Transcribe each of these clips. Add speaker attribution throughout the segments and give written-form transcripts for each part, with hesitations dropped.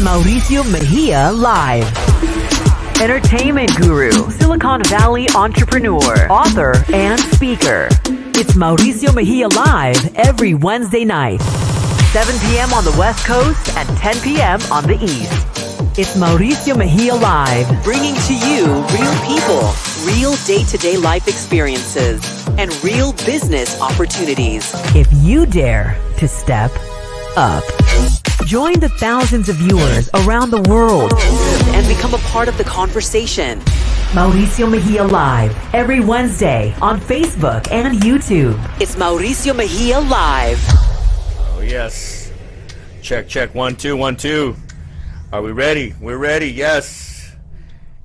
Speaker 1: Mauricio Mejia Live. Entertainment guru, Silicon Valley entrepreneur, author, and speaker. It's Mauricio Mejia Live every Wednesday night, 7 p.m. on the West Coast and 10 p.m. on the East. It's Mauricio Mejia Live,
Speaker 2: bringing to you real people, real day-to-day life experiences, and real business opportunities.
Speaker 1: If you dare to step up. Join the thousands of viewers around the world
Speaker 2: and become a part of the conversation.
Speaker 1: Mauricio Mejia Live every Wednesday on Facebook and YouTube.
Speaker 2: It's Mauricio Mejia Live.
Speaker 3: Oh, yes. Check, check. 1, 2, 1, 2. Are we ready? We're ready. Yes.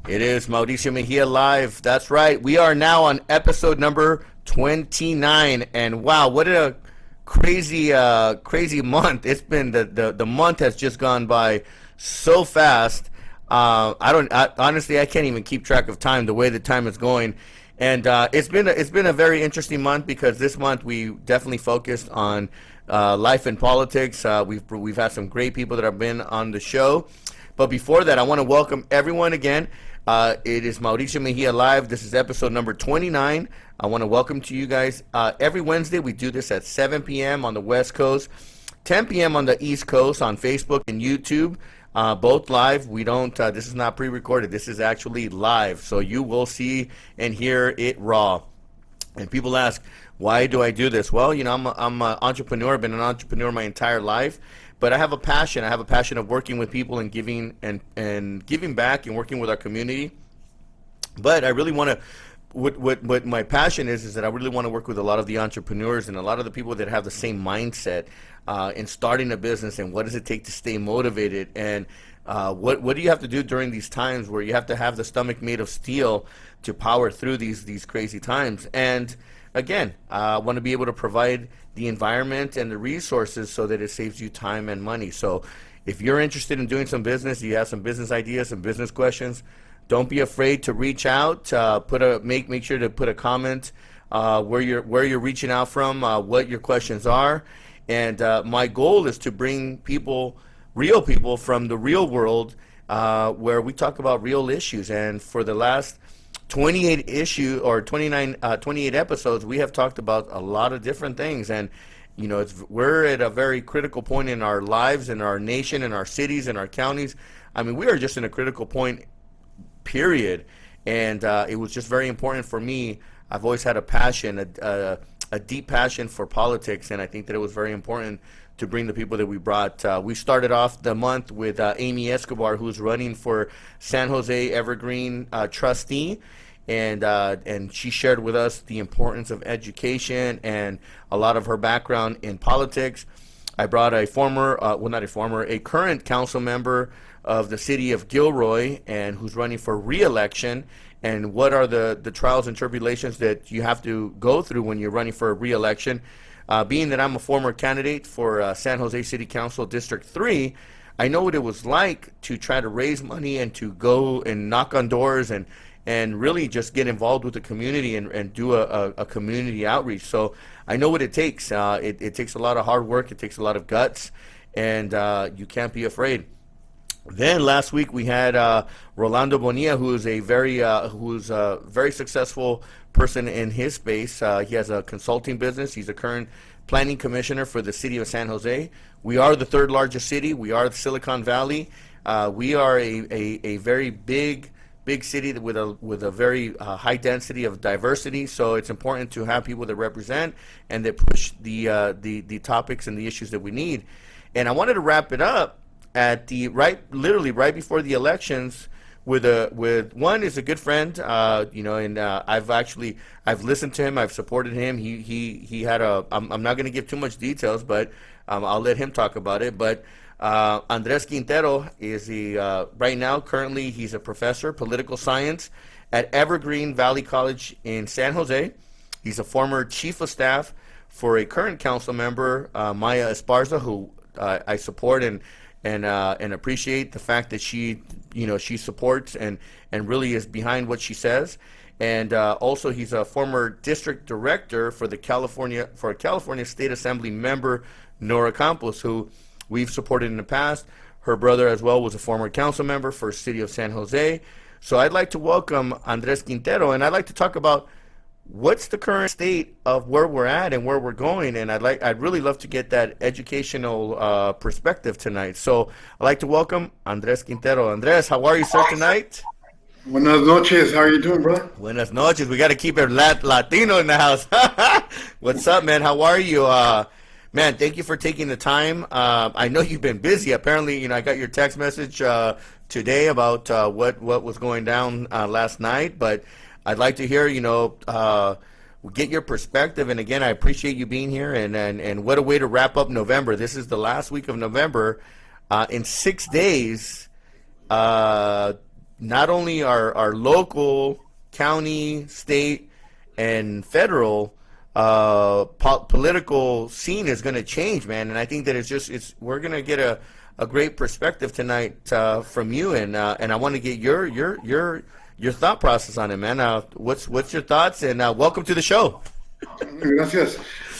Speaker 3: It is Mauricio Mejia Live. That's right. We are now on episode number 29. And wow, what a crazy month. It's been the month has just gone by so fast. Honestly, I can't even keep track of time, the way the time is going. And it's been a very interesting month, because this month we definitely focused on life and politics. We've had some great people that have been on the show. But before that, I want to welcome everyone again. It is Mauricio Mejia Live. This is episode number 29. I want to welcome to you guys. Every Wednesday, we do this at 7 p.m. on the West Coast, 10 p.m. on the East Coast on Facebook and YouTube, both live. We don't, this is not pre-recorded. This is actually live. So you will see and hear it raw. And people ask, why do I do this? Well, you know, I'm an entrepreneur. I've been an entrepreneur my entire life. But I have a passion. I have a passion of working with people and giving and giving back and working with our community. But I really want to, what my passion is that I really want to work with a lot of the entrepreneurs and a lot of the people that have the same mindset in starting a business, and what does it take to stay motivated, and what do you have to do during these times where you have to have the stomach made of steel to power through these crazy times. And again, I want to be able to provide the environment and the resources so that it saves you time and money. So if you're interested in doing some business, you have some business ideas, some business questions, don't be afraid to reach out. Make sure to put a comment where you're reaching out from, what your questions are. And my goal is to bring people, real people from the real world, where we talk about real issues. And for the last 28 episodes, we have talked about a lot of different things. And you know, we're at a very critical point in our lives, in our nation, in our cities, in our counties. I mean, we are just in a critical point, period. And it was just very important for me. I've always had a passion, a deep passion for politics, and I think that it was very important to bring the people that we brought. We started off the month with Amy Escobar, who's running for San Jose Evergreen trustee, and she shared with us the importance of education and a lot of her background in politics. I brought a current council member of the city of Gilroy, and who's running for re-election, and what are the trials and tribulations that you have to go through when you're running for a re-election. Being that I'm a former candidate for San Jose City Council District 3, I know what it was like to try to raise money and to go and knock on doors and really just get involved with the community and do a community outreach. So I know what it takes. It takes a lot of hard work. It takes a lot of guts, and you can't be afraid. Then last week we had Rolando Bonilla, who is a very successful person in his space. He has a consulting business. He's a current planning commissioner for the city of San Jose. We are the third largest city. We are the Silicon Valley. We are a very big city with a very high density of diversity. So it's important to have people that represent and that push the topics and the issues that we need. And I wanted to wrap it up at literally right before the elections with one is a good friend, and I've listened to him, I've supported him. He had I'm not going to give too much details, but I'll let him talk about it. But Andres Quintero is right now, currently, he's a professor, political science at Evergreen Valley College in San Jose. He's a former chief of staff for a current council member, Maya Esparza, who I support and appreciate the fact that she supports and really is behind what she says. And also, he's a former district director for a California State Assembly member, Nora Campos, who we've supported in the past. her brother as well was a former council member for City of San Jose. So I'd like to welcome Andres Quintero, and I'd like to talk about what's the current state of where we're at and where we're going, and I'd really love to get that educational perspective tonight. So I'd like to welcome Andres Quintero. Andres, how are you, sir, tonight?
Speaker 4: Buenas noches. How are you doing, brother?
Speaker 3: Buenas noches. We got to keep it Latino in the house. What's up, man? How are you? Man, thank you for taking the time. I know you've been busy. Apparently, I got your text message today about what was going down last night, but I'd like to hear, get your perspective. And again, I appreciate you being here. And what a way to wrap up November. This is the last week of November. In 6 days, not only our local, county, state, and federal political scene is going to change, man. And I think that we're going to get a great perspective tonight from you. And I want to get your thought process on it, man. What's your thoughts? And welcome to the show.
Speaker 4: Gracias.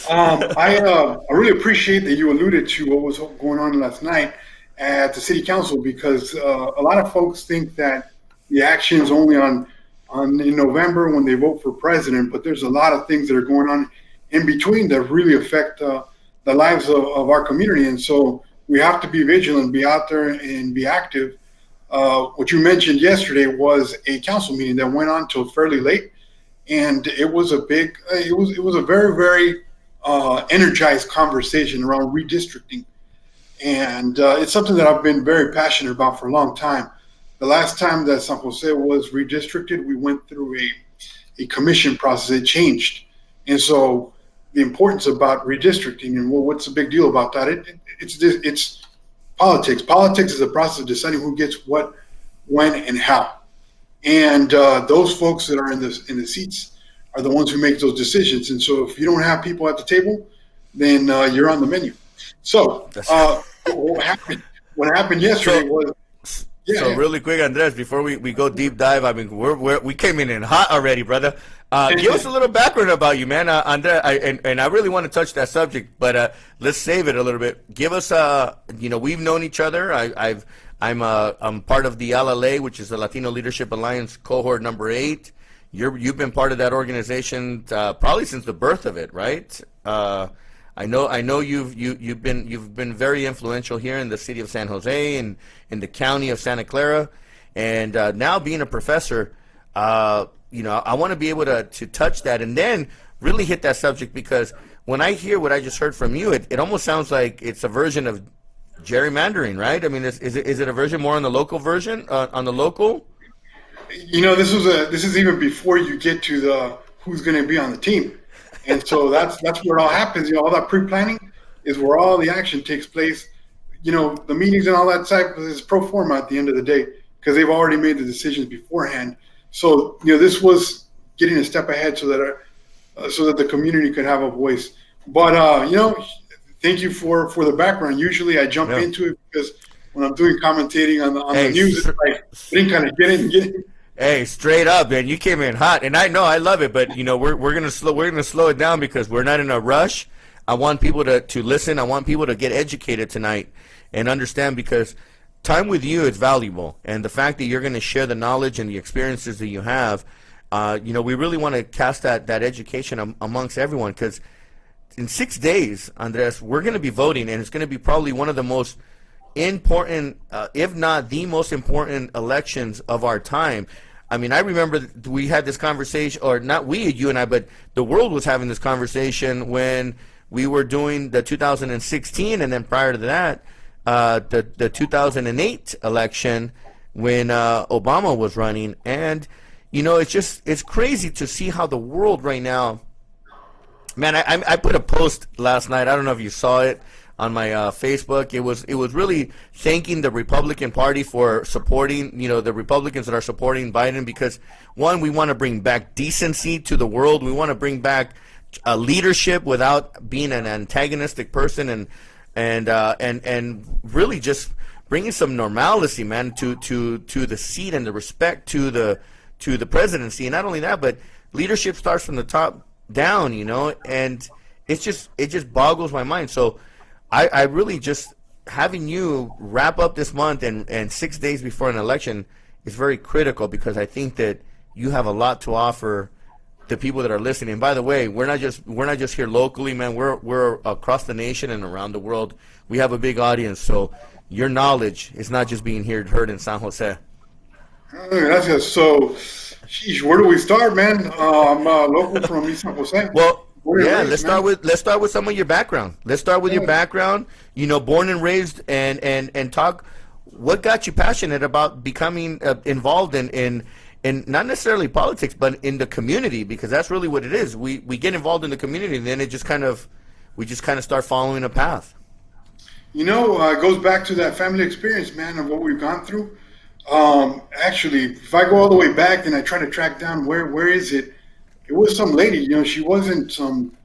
Speaker 4: I really appreciate that you alluded to what was going on last night at the city council, because a lot of folks think that the action is only in November when they vote for president, but there's a lot of things that are going on in between that really affect the lives of our community. And so we have to be vigilant, be out there and be active. What you mentioned yesterday was a council meeting that went on till fairly late, and it was a very, very energized conversation around redistricting. And it's something that I've been very passionate about for a long time. The last time that San Jose was redistricted, we went through a commission process. It changed. And so the importance about redistricting, and what's the big deal about that? It's politics. Politics is the process of deciding who gets what, when, and how. And those folks that are in the seats are the ones who make those decisions. And so if you don't have people at the table, then you're on the menu. So what happened yesterday was...
Speaker 3: So really quick, Andres, before we go deep dive, I mean, we came in hot already, brother. Give us a little background about you, man. Andres, and I really want to touch that subject, but let's save it a little bit. Give us, we've known each other. I'm part of the LLA, which is the Latino Leadership Alliance cohort number 8. You've been part of that organization probably since the birth of it, right? I know you've been very influential here in the city of San Jose and in the county of Santa Clara, and now being a professor, I want to be able to touch that and then really hit that subject, because when I hear what I just heard from you, it almost sounds like it's a version of gerrymandering, right? I mean, is it a version more on the local version on the local?
Speaker 4: This is even before you get to the who's going to be on the team. And so that's where it all happens. All that pre-planning is where all the action takes place. The meetings and all that type is pro forma at the end of the day, because they've already made the decisions beforehand. So this was getting a step ahead so that the community could have a voice. But thank you for the background. Usually I jump into it because when I'm doing commentating on the news, it's like I didn't kind of get in.
Speaker 3: Hey, straight up, man! You came in hot, and I know I love it. But we're gonna slow it down because we're not in a rush. I want people to listen. I want people to get educated tonight and understand, because time with you is valuable, and the fact that you're going to share the knowledge and the experiences that you have, we really want to cast that education amongst everyone, because in 6 days, Andres, we're going to be voting, and it's going to be probably one of the most important, if not the most important elections of our time. I mean, I remember we had this conversation, or not we, you and I, but the world was having this conversation when we were doing the 2016, and then prior to that, the 2008 election when Obama was running. And, it's crazy to see how the world right now, man, I put a post last night. I don't know if you saw it on my Facebook. It was really thanking the Republican Party for supporting, the Republicans that are supporting Biden, because one, we want to bring back decency to the world. We want to bring back leadership without being an antagonistic person, and really just bringing some normalcy, man, to the seat and the respect to the presidency. And not only that, but leadership starts from the top down, and it just boggles my mind. So I really just having you wrap up this month and 6 days before an election is very critical, because I think that you have a lot to offer the people that are listening. And by the way, we're not just here locally, man. We're across the nation and around the world. We have a big audience, so your knowledge is not just being heard in San Jose.
Speaker 4: Gracias. So, geez, where do we start, man? I'm local from San Jose.
Speaker 3: Well,
Speaker 4: Yeah,
Speaker 3: let's start with some of your background. Let's start with your background. Born and raised, and talk. What got you passionate about becoming involved in not necessarily politics, but in the community? Because that's really what it is. We get involved in the community, and then we just kind of start following a path.
Speaker 4: It goes back to that family experience, man, of what we've gone through. Actually, if I go all the way back and I try to track down where is it, it was some lady. She wasn't some,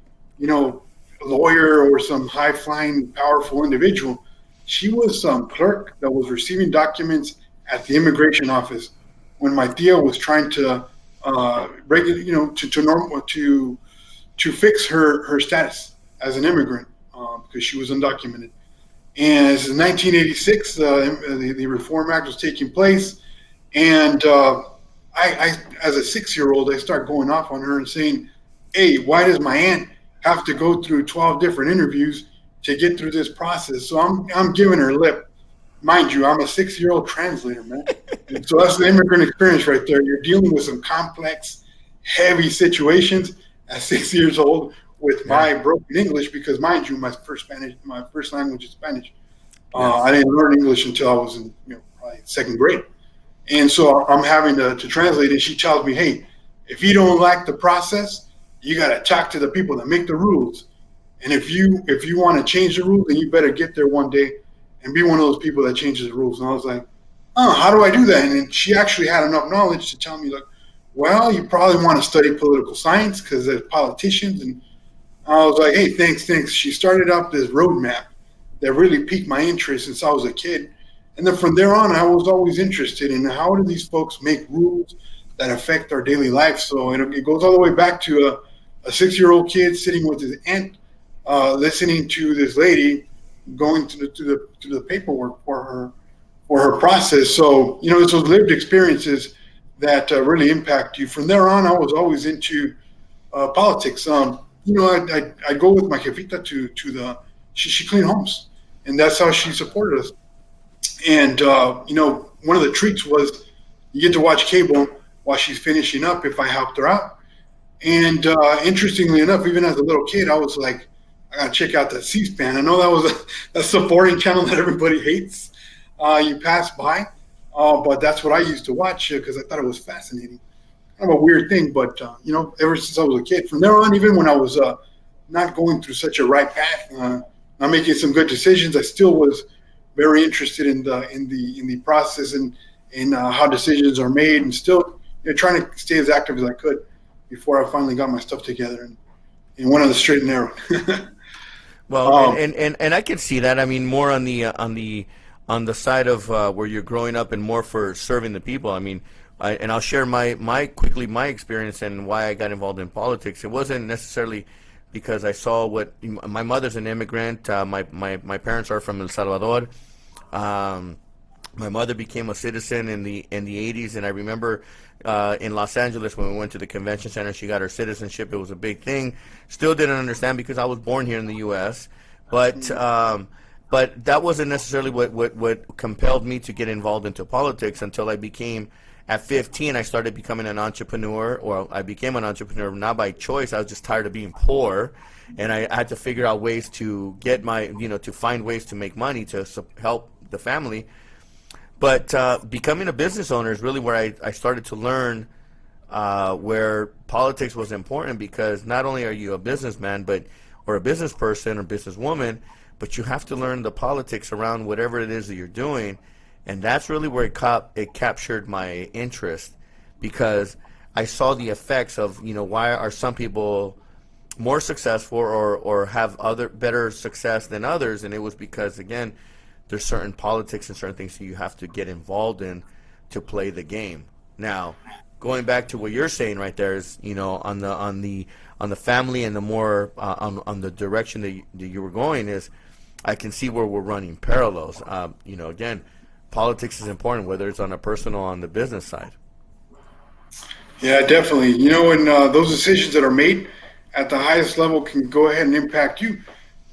Speaker 4: lawyer or some high-flying, powerful individual. She was some clerk that was receiving documents at the immigration office when my tia was trying to to fix her status as an immigrant because she was undocumented. And this is 1986. The Reform Act was taking place, and I, as a 6-year-old, I start going off on her and saying, "Hey, why does my aunt have to go through 12 different interviews to get through this process?" So I'm giving her lip. Mind you, I'm a 6-year-old translator, man. And so that's the immigrant experience right there. You're dealing with some complex, heavy situations at 6 years old with my broken English, because, mind you, my first language is Spanish. I didn't learn English until I was in probably 2nd grade. And so I'm having to translate it. She tells me, "Hey, if you don't like the process, you got to talk to the people that make the rules. And if you want to change the rules, then you better get there one day and be one of those people that changes the rules." And I was like, "Oh, how do I do that?" And she actually had enough knowledge to tell me, like, "Well, you probably want to study political science because they're politicians." And I was like, "Hey, thanks." She started up this roadmap that really piqued my interest since I was a kid. And then from there on, I was always interested in how do these folks make rules that affect our daily life. So it goes all the way back to a 6-year-old kid sitting with his aunt, listening to this lady going to the paperwork for her process. So it's those lived experiences that really impact you. From there on, I was always into politics. I go with my jefita to the she cleaned homes, and that's how she supported us. And one of the treats was you get to watch cable while she's finishing up if I helped her out. And interestingly enough, even as a little kid, I was like, I gotta check out that C-SPAN. I know that was that's the foreign channel that everybody hates. You pass by, but that's what I used to watch because I thought it was fascinating. Kind of a weird thing, but ever since I was a kid, from there on, even when I was not going through such a right path, not making some good decisions, I still was very interested in the process and in how decisions are made, and still trying to stay as active as I could before I finally got my stuff together and went on the straight and narrow.
Speaker 3: Well, and I can see that. I mean, more on the side of where you're growing up and more for serving the people. I mean, and I'll share my experience and why I got involved in politics. It wasn't necessarily because I saw what my mother's an immigrant. My parents are from El Salvador. My mother became a citizen in the 80s, and I remember in Los Angeles when we went to the convention center, she got her citizenship. It was a big thing. Still didn't understand because I was born here in the U.S., but that wasn't necessarily what compelled me to get involved into politics until I became. At 15, I started becoming an entrepreneur, or I became an entrepreneur not by choice. I was just tired of being poor, and I had to figure out ways to get to find ways to make money to help the family. But becoming a business owner is really where I started to learn where politics was important, because not only are you a businessman, or a business person or businesswoman, but you have to learn the politics around whatever it is that you're doing. And that's really where it captured my interest, because I saw the effects of, why are some people more successful or have better success than others. And it was because, again, there's certain politics and certain things that you have to get involved in to play the game. Now, going back to what you're saying right there is, on the family and the more on the direction that you were going is, I can see where we're running parallels. Again, politics is important, whether it's on a personal or on the business side.
Speaker 4: Yeah, definitely. And those decisions that are made at the highest level can go ahead and impact you.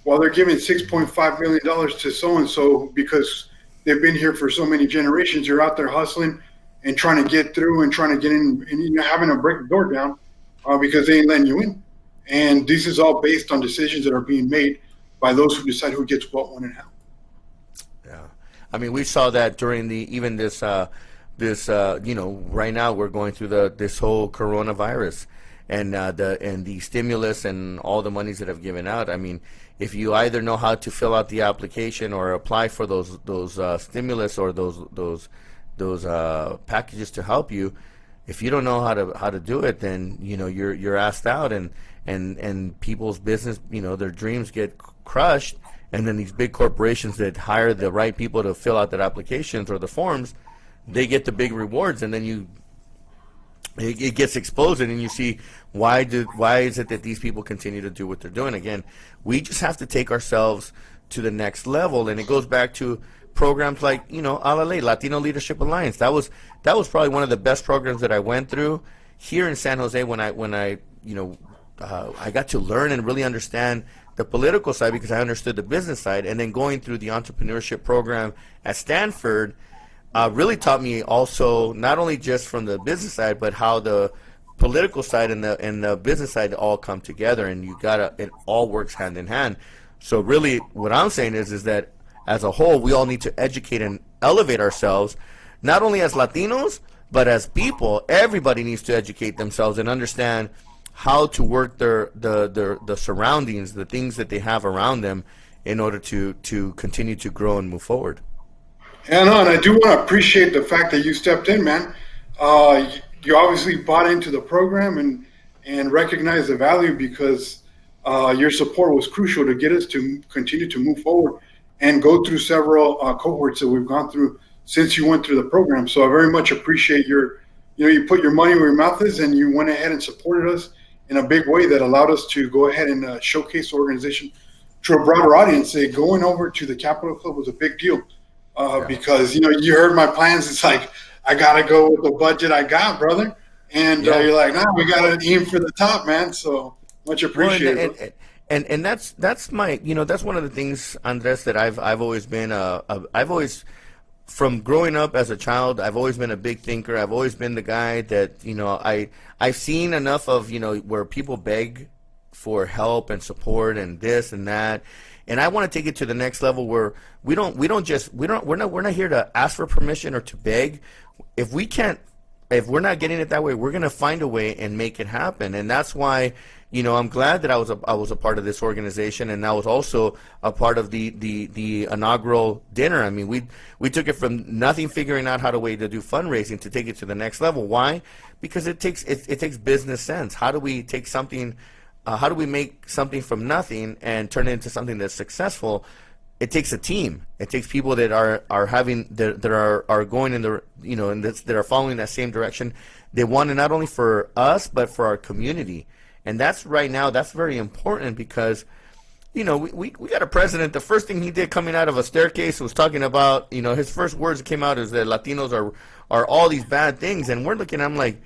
Speaker 4: While they're giving $6.5 million to so-and-so because they've been here for so many generations, you're out there hustling and trying to get through and trying to get in and having to break the door down because they ain't letting you in. And this is all based on decisions that are being made by those who decide who gets what, when, and how.
Speaker 3: Yeah. I mean, we saw that during this right now we're going through this whole coronavirus and the stimulus and all the monies that have given out. I mean, if you either know how to fill out the application or apply for those stimulus or those packages to help you, if you don't know how to do it, then you're asked out, and people's business, their dreams get crushed, and then these big corporations that hire the right people to fill out their applications or the forms, they get the big rewards, and then it gets exposed, and you see why is it that these people continue to do what they're doing. Again, we just have to take ourselves to the next level, and it goes back to programs like ALA, Latino Leadership Alliance. That was probably one of the best programs that I went through here in San Jose when I got to learn and really understand the political side because I understood the business side, and then going through the entrepreneurship program at Stanford really taught me also not only just from the business side, but how the political side and the business side all come together, and it all works hand in hand. So really, what I'm saying is that as a whole, we all need to educate and elevate ourselves, not only as Latinos, but as people. Everybody needs to educate themselves and understand how to work the surroundings, the things that they have around them, in order to continue to grow and move forward.
Speaker 4: Yeah, no, and I do want to appreciate the fact that you stepped in, man. You obviously bought into the program and recognized the value because your support was crucial to get us to continue to move forward and go through several cohorts that we've gone through since you went through the program. So I very much appreciate you put your money where your mouth is, and you went ahead and supported us in a big way that allowed us to go ahead and showcase the organization to a broader audience. Going over to the Capitol Club was a big deal because, you heard my plans. It's like, I got to go with the budget I got, brother. And you're like, nah, we got to aim for the top, man. So much appreciated.
Speaker 3: And that's my, that's one of the things, Andres, that I've always been, from growing up as a child, I've always been a big thinker. I've always been the guy that, I've seen enough of, where people beg for help and support and this and that. And I want to take it to the next level where we're not here to ask for permission or to beg. If we're not getting it that way, we're going to find a way and make it happen. And that's why, I'm glad that I was a part of this organization, and I was also a part of the inaugural dinner. I mean, we took it from nothing, figuring out how to do fundraising, to take it to the next level. Why? Because it takes business sense. How do we take something? How do we make something from nothing and turn it into something that's successful? It takes a team. It takes people that are going in that are following that same direction. They want it not only for us but for our community, and that's very important because, we got a president. The first thing he did coming out of a staircase was talking about, his first words that came out is that Latinos are all these bad things, and we're looking at him like,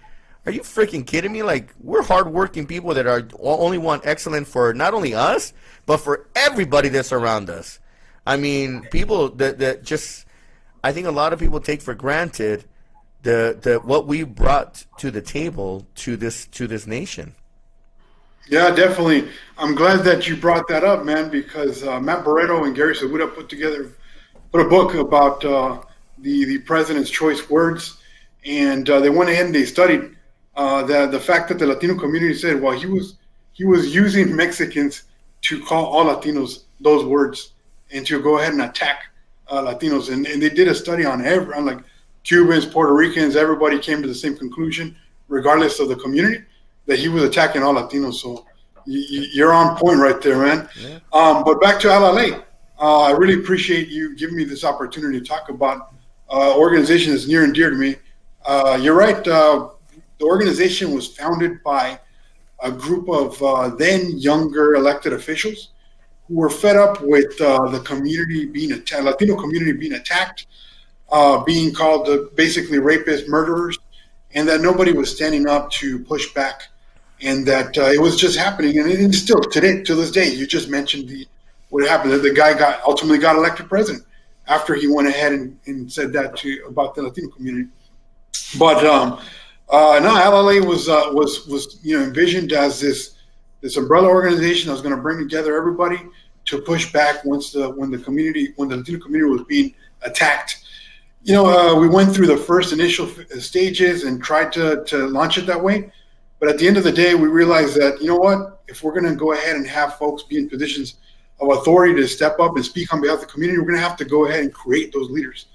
Speaker 3: are you freaking kidding me? Like, we're hardworking people that only want excellence for not only us, but for everybody that's around us. I mean, people that just, I think a lot of people take for granted the what we brought to the table to this nation.
Speaker 4: Yeah, definitely. I'm glad that you brought that up, man, because Matt Barreto and Gary Seguda put a book about the President's Choice Words, and they went ahead and they studied the fact that the Latino community said, well, he was using Mexicans to call all Latinos those words and to go ahead and attack Latinos. And they did a study on like Cubans, Puerto Ricans, everybody came to the same conclusion, regardless of the community, that he was attacking all Latinos. So you're on point right there, man. Yeah. But back to LLA, I really appreciate you giving me this opportunity to talk about organization that's near and dear to me. You're right. The organization was founded by a group of then younger elected officials who were fed up with the community being attacked, Latino community being attacked, being called basically rapists, murderers, and that nobody was standing up to push back, and that it was just happening. And it still today, to this day, you just mentioned what happened. That the guy ultimately got elected president after he went ahead and said that about the Latino community. But no, LLA was envisioned as this umbrella organization that was going to bring together everybody to push back when the Latino community was being attacked. We went through the first initial stages and tried to launch it that way. But at the end of the day, we realized that, if we're going to go ahead and have folks be in positions of authority to step up and speak on behalf of the community, we're going to have to go ahead and create those leaders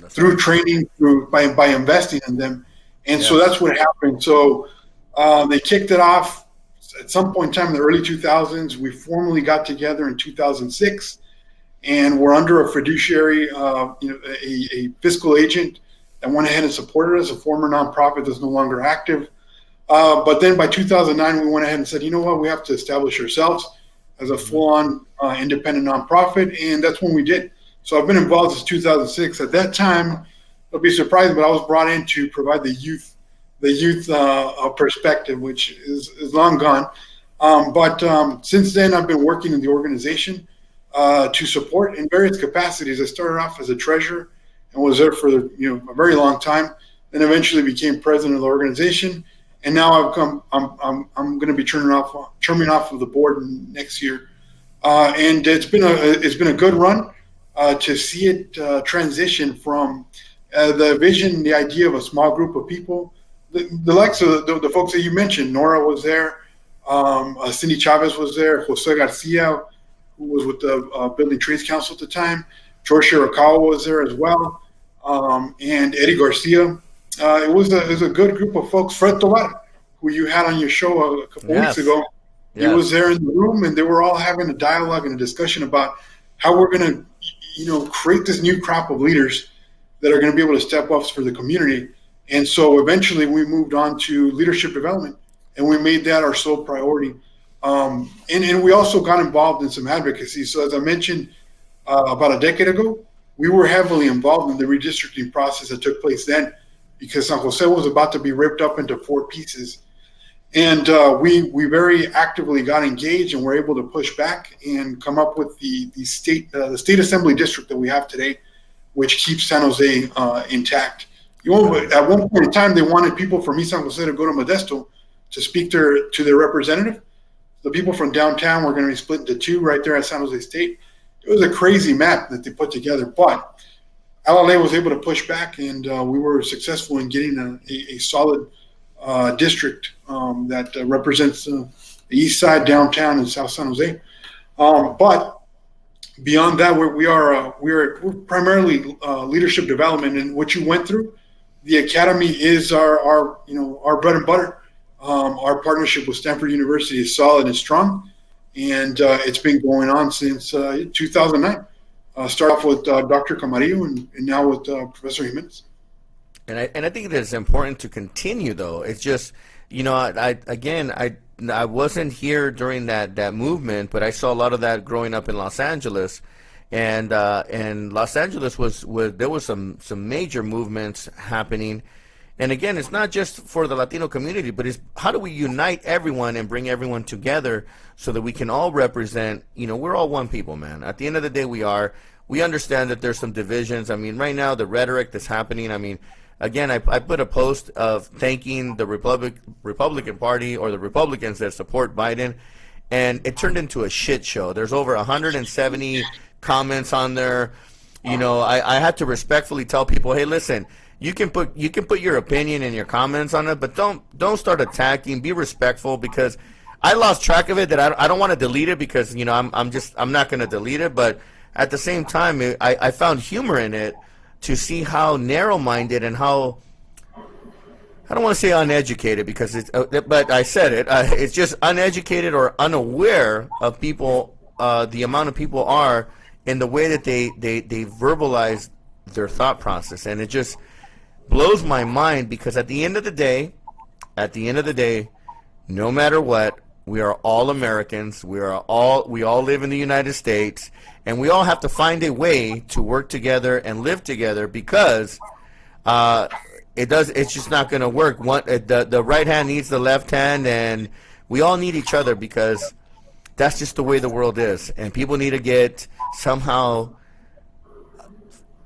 Speaker 4: through training, by investing in them. And so that's what happened. So they kicked it off at some point in time in the early 2000s. We formally got together in 2006. And we're under a fiduciary, a fiscal agent that went ahead and supported us, a former nonprofit that's no longer active. But then by 2009, we went ahead and said, we have to establish ourselves as a full-on independent nonprofit, and that's when we did. So I've been involved since 2006. At that time, it'll be surprising, but I was brought in to provide the youth perspective, which is long gone. But since then, I've been working in the organization to support in various capacities. I started off as a treasurer and was there for a very long time, then eventually became president of the organization, and now I'm going to be terming off of the board next year, and it's been a good run to see it transition from the vision, the idea of a small group of people, the likes of the folks that you mentioned. Nora was there, Cindy Chavez was there, Jose Garcia, who was with the Building Trades Council at the time. George Shirakawa was there as well, and Eddie Garcia. It was a good group of folks. Fred Tovar, who you had on your show a couple weeks ago, he was there in the room, and they were all having a dialogue and a discussion about how we're going to, create this new crop of leaders that are going to be able to step up for the community. And so eventually we moved on to leadership development, and we made that our sole priority. And we also got involved in some advocacy. So as I mentioned about a decade ago, we were heavily involved in the redistricting process that took place then, because San Jose was about to be ripped up into 4 pieces. And we very actively got engaged and were able to push back and come up with the state assembly district that we have today, which keeps San Jose intact. At one point in time, they wanted people from East San Jose to go to Modesto to speak to their representative. The people from downtown were going to be split into 2 right there at San Jose State. It was a crazy map that they put together, but LLA was able to push back, and we were successful in getting a solid district that represents the east side, downtown, and South San Jose. But beyond that, we're primarily leadership development, and what you went through, the academy is our bread and butter. Our partnership with Stanford University is solid and strong, and it's been going on since 2009. Start off with Dr. Camarillo and now with Professor Jimenez.
Speaker 3: And I think that it's important to continue, though. It's just, I wasn't here during that movement, but I saw a lot of that growing up in Los Angeles, and Los Angeles there was some major movements happening. And again, it's not just for the Latino community, but it's how do we unite everyone and bring everyone together so that we can all represent, we're all one people, man. At the end of the day, we understand that there's some divisions. I mean, right now, the rhetoric that's happening, I mean, again, I put a post of thanking the Republican Party or the Republicans that support Biden, and it turned into a shit show. There's over 170 comments on there. I had to respectfully tell people, hey, listen, you can put your opinion and your comments on it, but don't start attacking. Be respectful, because I lost track of it. That I don't want to delete it because I'm not going to delete it. But at the same time, I found humor in it to see how narrow-minded and how, I don't want to say uneducated, because but I said it. It's just uneducated or unaware of people. The amount of people are in the way that they verbalize their thought process, and it just blows my mind, because at the end of the day, no matter what, We are all Americans. We all live in the United States, and we all have to find a way to work together and live together because it's just not going to work. The right hand needs the left hand, and we all need each other because that's just the way the world is. And people need to somehow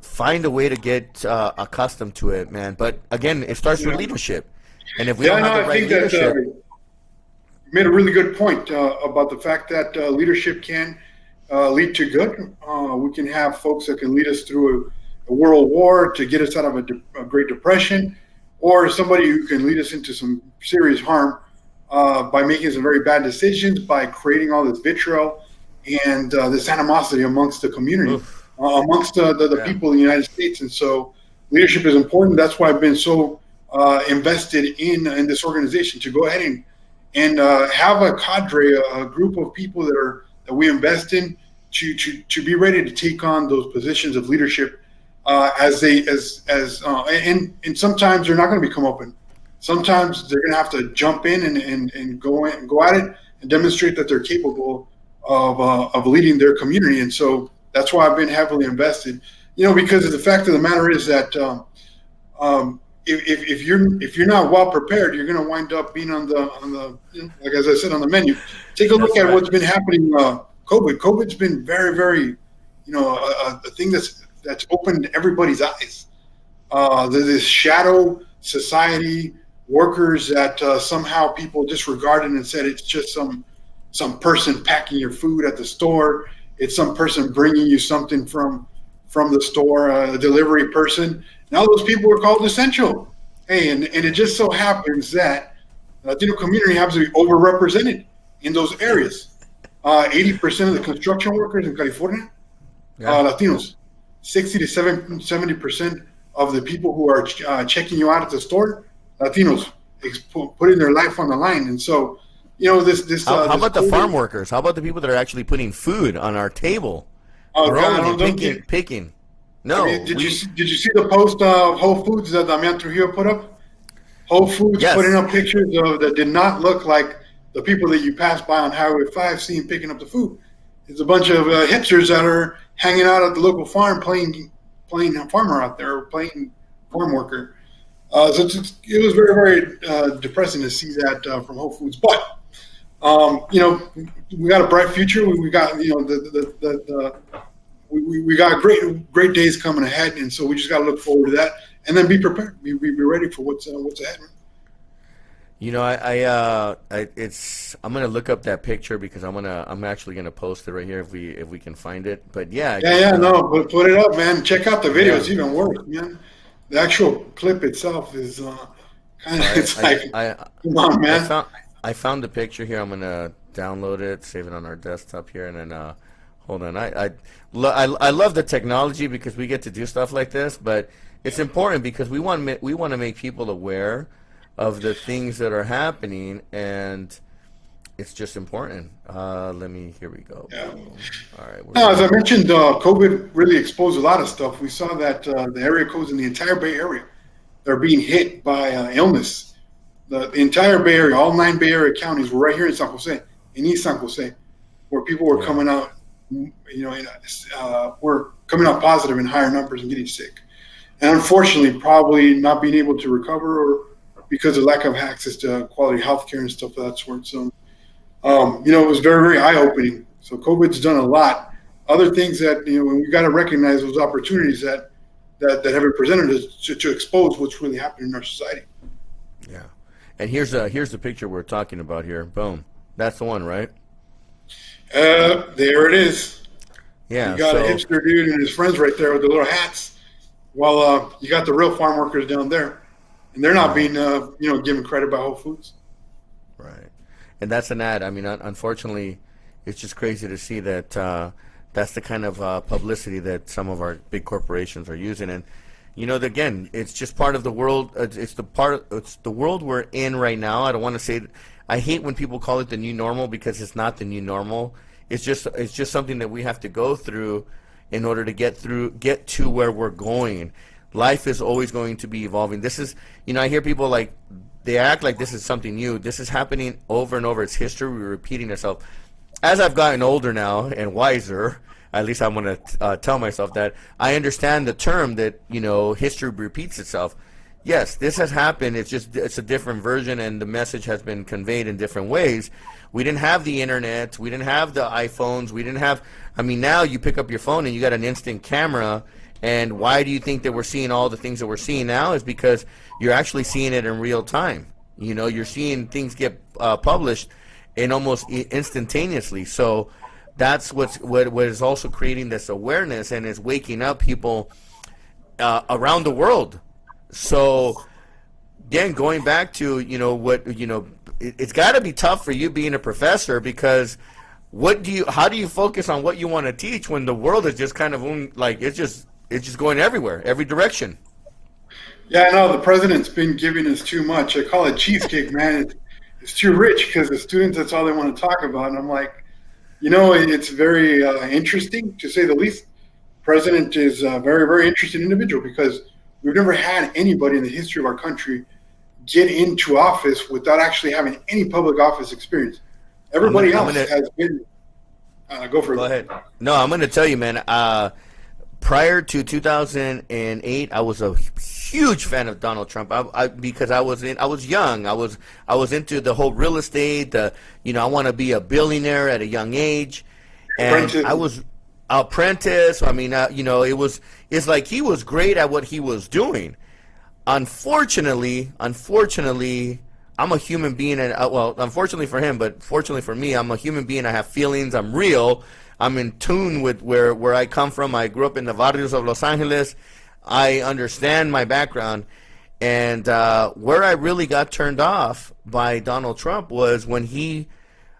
Speaker 3: find a way to get accustomed to it, man. But again, it starts with leadership. And if we don't have the right leadership,
Speaker 4: you made a really good point about the fact that leadership can lead to good. We can have folks that can lead us through a world war to get us out of a Great Depression, or somebody who can lead us into some serious harm by making some very bad decisions, by creating all this vitriol and this animosity amongst the community, amongst the people in the United States. And so leadership is important. That's why I've been so invested in this organization, to go ahead and have a cadre, a group of people that we invest in to be ready to take on those positions of leadership and sometimes they're not going to become open. Sometimes they're going to have to jump in and go at it and demonstrate that they're capable of leading their community. And so that's why I've been heavily invested, because the fact of the matter is that if you're not well prepared, you're going to wind up being on the like, as I said, on the menu. Take a look at what's been happening. COVID's been very, very, a thing that's opened everybody's eyes. There's this shadow society, workers that somehow people disregarded and said it's just some person packing your food at the store. It's some person bringing you something from the store, a delivery person. Now those people are called essential. Hey, and it just so happens that the Latino community happens to be overrepresented in those areas. 80% of the construction workers in California are Latinos. 60 to 70% of the people who are checking you out at the store, Latinos, putting their life on the line. And so,
Speaker 3: how about the farm workers? How about the people that are actually putting food on our table? Growing and picking. No.
Speaker 4: Did you see the post of Whole Foods that Damian Trujillo put up? Whole Foods putting up pictures that did not look like the people that you pass by on Highway 5 seeing picking up the food. It's a bunch of hipsters that are hanging out at the local farm playing farmer out there, or playing farm worker. So it was very, very depressing to see that from Whole Foods. But we got a bright future. We got we got great days coming ahead, and so we just got to look forward to that, and then be prepared, be ready for what's ahead.
Speaker 3: I'm gonna look up that picture because I'm actually gonna post it right here if we can find it. But
Speaker 4: but put it up, man. Check out the video. It's even worse, man. The actual clip itself is kind of come on, man.
Speaker 3: I found the picture here. I'm gonna download it, save it on our desktop here, and then hold on. I love the technology because we get to do stuff like this, but it's important because we want to make people aware of the things that are happening, and it's just important. Here we go.
Speaker 4: Yeah.
Speaker 3: All right.
Speaker 4: Now, as I mentioned, COVID really exposed a lot of stuff. We saw that the area codes in the entire Bay Area, they're being hit by illness. The entire Bay Area, all 9 Bay Area counties were right here in San Jose, in East San Jose, where people were coming out, were coming out positive in higher numbers and getting sick. And unfortunately, probably not being able to recover, or because of lack of access to quality healthcare and stuff of that sort. So, it was very, very eye-opening. So COVID's done a lot. Other things that, we got to recognize those opportunities that have been presented us to expose what's really happening in our society.
Speaker 3: Yeah. And here's the picture we're talking about here. Boom. That's the one, right?
Speaker 4: There it is.
Speaker 3: Yeah.
Speaker 4: You got a hipster dude and his friends right there with the little hats. While you got the real farm workers down there. And they're not being, given credit by Whole Foods.
Speaker 3: Right. And that's an ad. I mean, unfortunately, it's just crazy to see that that's the kind of publicity that some of our big corporations are using. And, again, it's just part of the world. It's the world we're in right now. I don't want to say I hate when people call it the new normal because it's not the new normal. It's just something that we have to go through in order to get to where we're going. Life is always going to be evolving. This is, I hear people like they act like this is something new. This is happening over and over. It's history repeating itself. As I've gotten older now and wiser, at least I'm going to tell myself that, I understand the term that, history repeats itself. Yes, this has happened. It's a different version, and the message has been conveyed in different ways. We didn't have the internet. We didn't have the iPhones. We didn't have, now you pick up your phone and you got an instant camera. And why do you think that we're seeing all the things that we're seeing now? Is because you're actually seeing it in real time. You're seeing things get published in almost instantaneously. So that's what is also creating this awareness and is waking up people around the world. So again, going back to it's got to be tough for you being a professor, because how do you focus on what you want to teach when the world is just kind of it's just going everywhere, every direction?
Speaker 4: Yeah, no, the president's been giving us too much. I call it cheesecake, man. It's too rich, because the students, that's all they want to talk about. And I'm like, it's very interesting, to say the least. President is a very, very interesting individual, because we've never had anybody in the history of our country get into office without actually having any public office experience. Everybody else has been. Go ahead.
Speaker 3: No, I'm going to tell you, man. Prior to 2008, I was a huge fan of Donald Trump. Because I was young. I was into the whole real estate. I want to be a billionaire at a young age, and I was apprentice. It's like he was great at what he was doing. Unfortunately, I'm a human being, and unfortunately for him, but fortunately for me, I'm a human being. I have feelings. I'm real. I'm in tune with where I come from. I grew up in the barrios of Los Angeles. I understand my background. And where I really got turned off by Donald Trump was when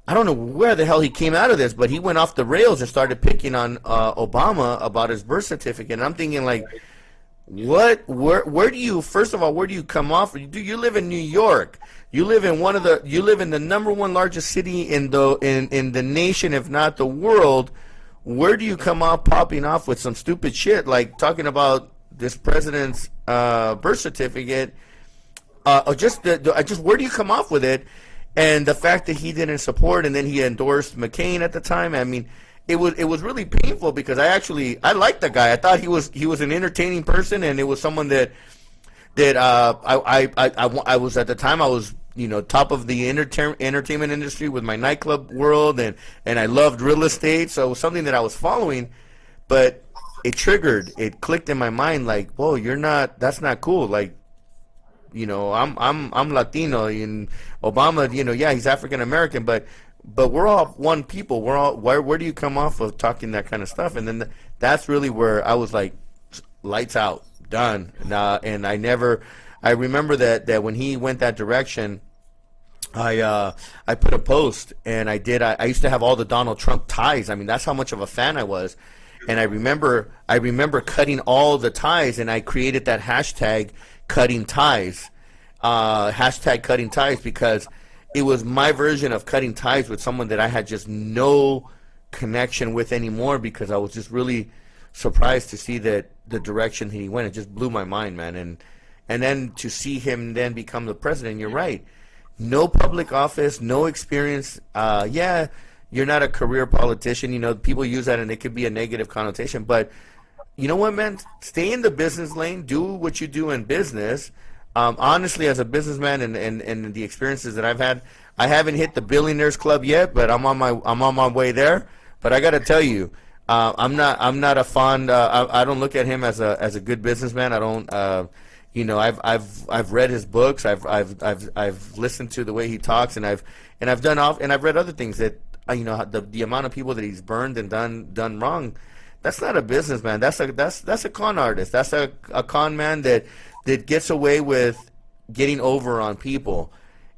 Speaker 3: I don't know where the hell he came out of this, but he went off the rails and started picking on Obama about his birth certificate. And I'm thinking, like, where do you come off? You live in New York. You live in the number one largest city in the nation, if not the world. Where do you come off popping off with some stupid shit like talking about this president's birth certificate? Where do you come off with it? And the fact that he didn't support, and then he endorsed McCain at the time. It was really painful, because I liked the guy. I thought he was an entertaining person, and it was someone that I was, at the time, I was top of the entertainment industry with my nightclub world, and I loved real estate, so it was something that I was following. But it clicked in my mind, like, whoa, that's not cool. Like, I'm Latino, and Obama, yeah, he's African American, but we're all one people. We're all, where do you come off of talking that kind of stuff? And then that's really where I was like, lights out, done. And I remember that when he went that direction, I put a post, and I used to have all the Donald Trump ties. That's how much of a fan I was. And I remember cutting all the ties, and I created that hashtag cutting ties, because it was my version of cutting ties with someone that I had just no connection with anymore, because I was just really surprised to see that the direction he went. It just blew my mind, man. And then to see him then become the president, you're right. No public office, no experience. Yeah, you're not a career politician. People use that and it could be a negative connotation. But you know what, man? Stay in the business lane. Do what you do in business. Honestly, as a businessman and the experiences that I've had, I haven't hit the billionaires club yet, but I'm on my way there. But I got to tell you, I'm not a fond. I don't look at him as a good businessman. I don't. I've read his books. I've listened to the way he talks, and I've read other things that the amount of people that he's burned and done wrong. That's not a businessman. That's a con artist. That's a con man that gets away with getting over on people.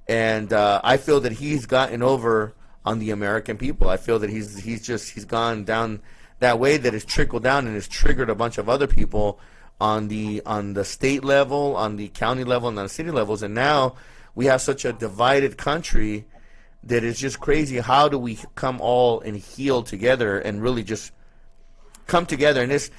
Speaker 3: And I feel that he's gotten over on the American people. I feel that he's gone down that way, that has trickled down and has triggered a bunch of other people on the state level, on the county level, and on the city levels. And now we have such a divided country that is just crazy. How do we come all and heal together and really just come together. And it's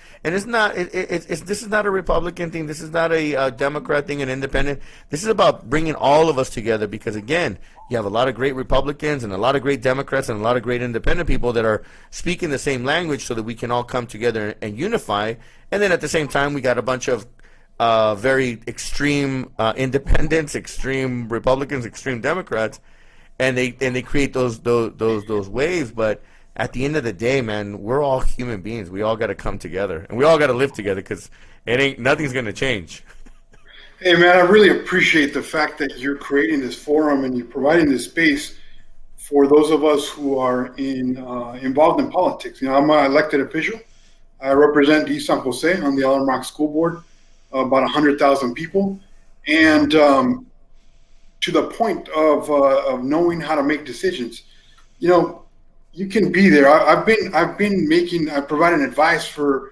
Speaker 3: not this is not a Republican thing. This is not a Democrat thing, an independent. This is about bringing all of us together, because again, you have a lot of great Republicans and a lot of great Democrats and a lot of great independent people that are speaking the same language, so that we can all come together and unify. And then at the same time, we got a bunch of very extreme independents, extreme Republicans, extreme Democrats, and they create those waves. But at the end of the day, man, we're all human beings. We all got to come together, and we all got to live together, because nothing's going to change.
Speaker 4: Hey, man, I really appreciate the fact that you're creating this forum and you're providing this space for those of us who are involved in politics. You know, I'm an elected official. I represent East San Jose on the Alum Rock School Board, about 100,000 people, and to the point of knowing how to make decisions. You know, you can be there. I've provided advice for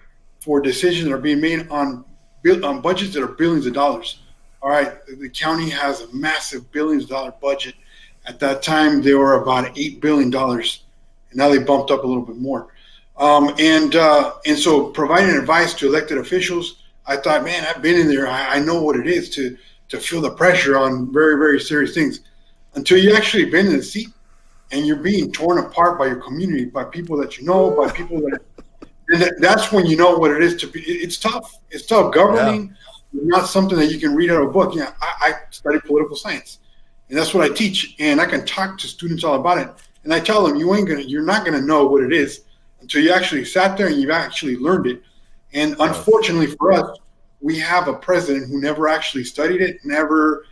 Speaker 4: decisions that are being made on budgets that are billions of dollars. All right, the county has a massive billions of dollar budget. At that time, they were about $8 billion, and now they bumped up a little bit more. And so providing advice to elected officials, I thought, man, I've been in there. I know what it is to feel the pressure on very, very serious things. Until you actually been in the seat and you're being torn apart by your community, by people that you know, by people that, and that's when you know what it is to be. It's tough. It's tough. Governing is not something that you can read out of a book. Yeah, I study political science, and that's what I teach. And I can talk to students all about it. And I tell them, you're not gonna know what it is until you actually sat there and you've actually learned it. And unfortunately for us, we have a president who never actually studied it, never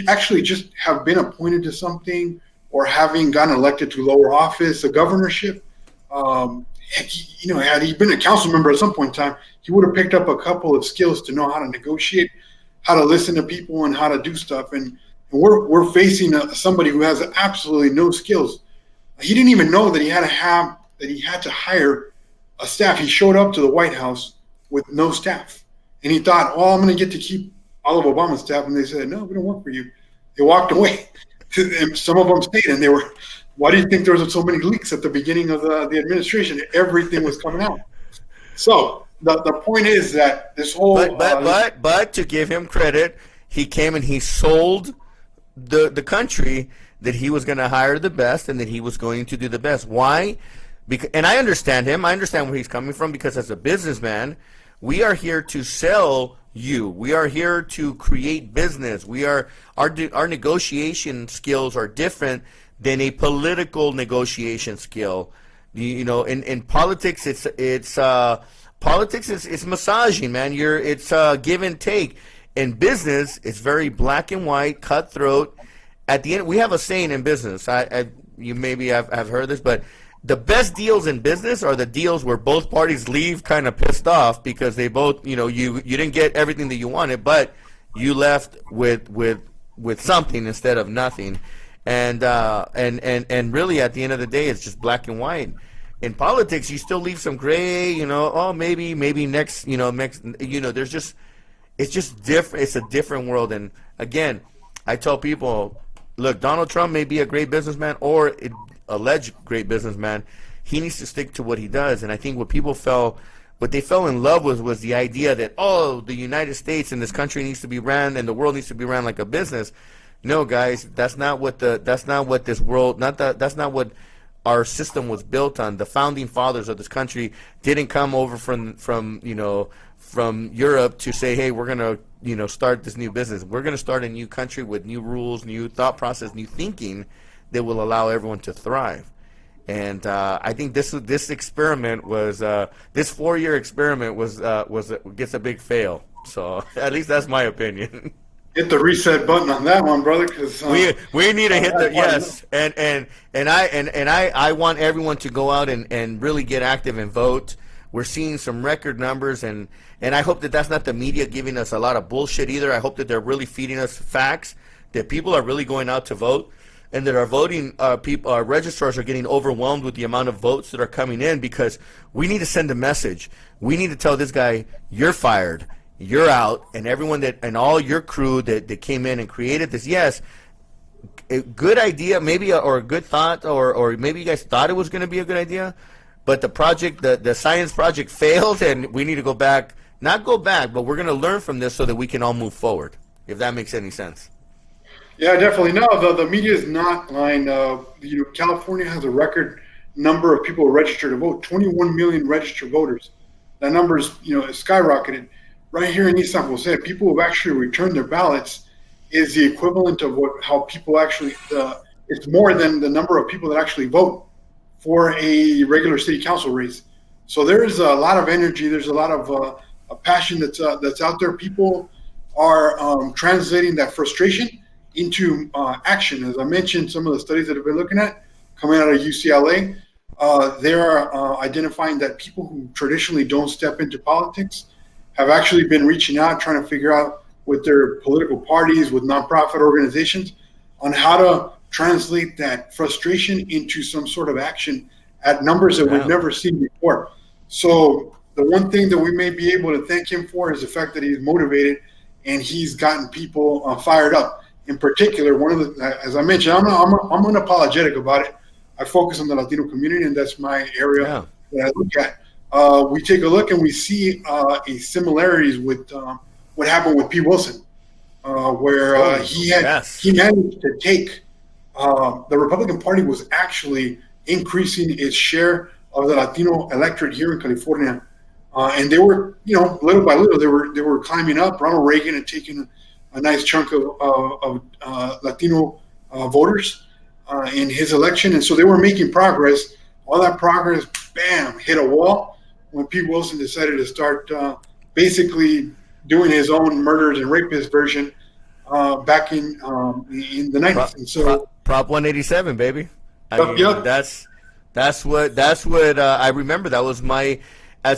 Speaker 4: actually just have been appointed to something, or having gotten elected to lower office, a governorship. Had he been a council member at some point in time, he would have picked up a couple of skills to know how to negotiate, how to listen to people, and how to do stuff. And we're facing somebody who has absolutely no skills. He didn't even know that he had to hire a staff. He showed up to the White House with no staff, and he thought, "Oh, I'm going to get to keep all of Obama's staff." And they said, "No, we don't work for you." They walked away. And some of them stayed, and they were. Why do you think there was so many leaks at the beginning of the administration? Everything was coming out. So the point is that this whole
Speaker 3: but to give him credit, he came and he sold the country that he was going to hire the best and that he was going to do the best. Why? Because, and I understand him. I understand where he's coming from, because as a businessman, we are here to sell you. We are here to create business. Our negotiation skills are different than a political negotiation skill. You know, in politics, it's massaging, man. It's give and take. In business, it's very black and white, cutthroat. At the end, we have a saying in business. You maybe have heard this, but the best deals in business are the deals where both parties leave kind of pissed off because they both, you didn't get everything that you wanted, but you left with something instead of nothing. And really at the end of the day, it's just black and white. In politics, you still leave some gray, maybe next, it's just different. It's a different world. And again, I tell people, look, Donald Trump may be a great businessman or alleged great businessman. He needs to stick to what he does. And I think what they fell in love with was the idea that, the United States and this country needs to be ran and the world needs to be ran like a business. No, guys, that's not what our system was built on. The founding fathers of this country didn't come over from Europe to say, hey, we're going to start this new business. We're going to start a new country with new rules, new thought process, new thinking that will allow everyone to thrive. And I think this experiment was this 4-year experiment gets a big fail. So at least that's my opinion.
Speaker 4: Hit the reset button on that one, brother, because
Speaker 3: we need to hit the yes, and I want everyone to go out and really get active and vote. We're seeing some record numbers, and I hope that that's not the media giving us a lot of bullshit either. I hope that they're really feeding us facts, that people are really going out to vote, and that our voting our registrars are getting overwhelmed with the amount of votes that are coming in, because we need to send a message. We need to tell this guy, you're fired. You're out, and everyone and all your crew that came in and created this, yes, a good idea, maybe, or a good thought, or maybe you guys thought it was going to be a good idea, but the project, the science project failed, and we need to go back. Not go back, but we're going to learn from this so that we can all move forward. If that makes any sense.
Speaker 4: Yeah, definitely. No, the media is not lying. California has a record number of people registered to vote. 21 million registered voters. That number is skyrocketed. Right here in East San Jose, people who have actually returned their ballots is the equivalent of how people actually. It's more than the number of people that actually vote for a regular city council race. So there's a lot of energy. There's a lot of a passion that's out there. People are translating that frustration into action. As I mentioned, some of the studies that I've been looking at coming out of UCLA, they're identifying that people who traditionally don't step into politics have actually been reaching out, trying to figure out with their political parties, with nonprofit organizations, on how to translate that frustration into some sort of action at numbers that we've never seen before. So the one thing that we may be able to thank him for is the fact that he's motivated and he's gotten people fired up. In particular, one of the, as I mentioned, I'm unapologetic about it. I focus on the Latino community, and that's my area that I look at. We take a look and we see a similarities with what happened with Pete Wilson, where he managed to take the Republican Party was actually increasing its share of the Latino electorate here in California, and they were, little by little, they were climbing up. Ronald Reagan had taken a nice chunk of Latino voters in his election, and so they were making progress. All that progress, bam, hit a wall when Pete Wilson decided to start basically doing his own murders and rapists version back in the 90s. And so
Speaker 3: Prop 187, baby. That's what I remember. That was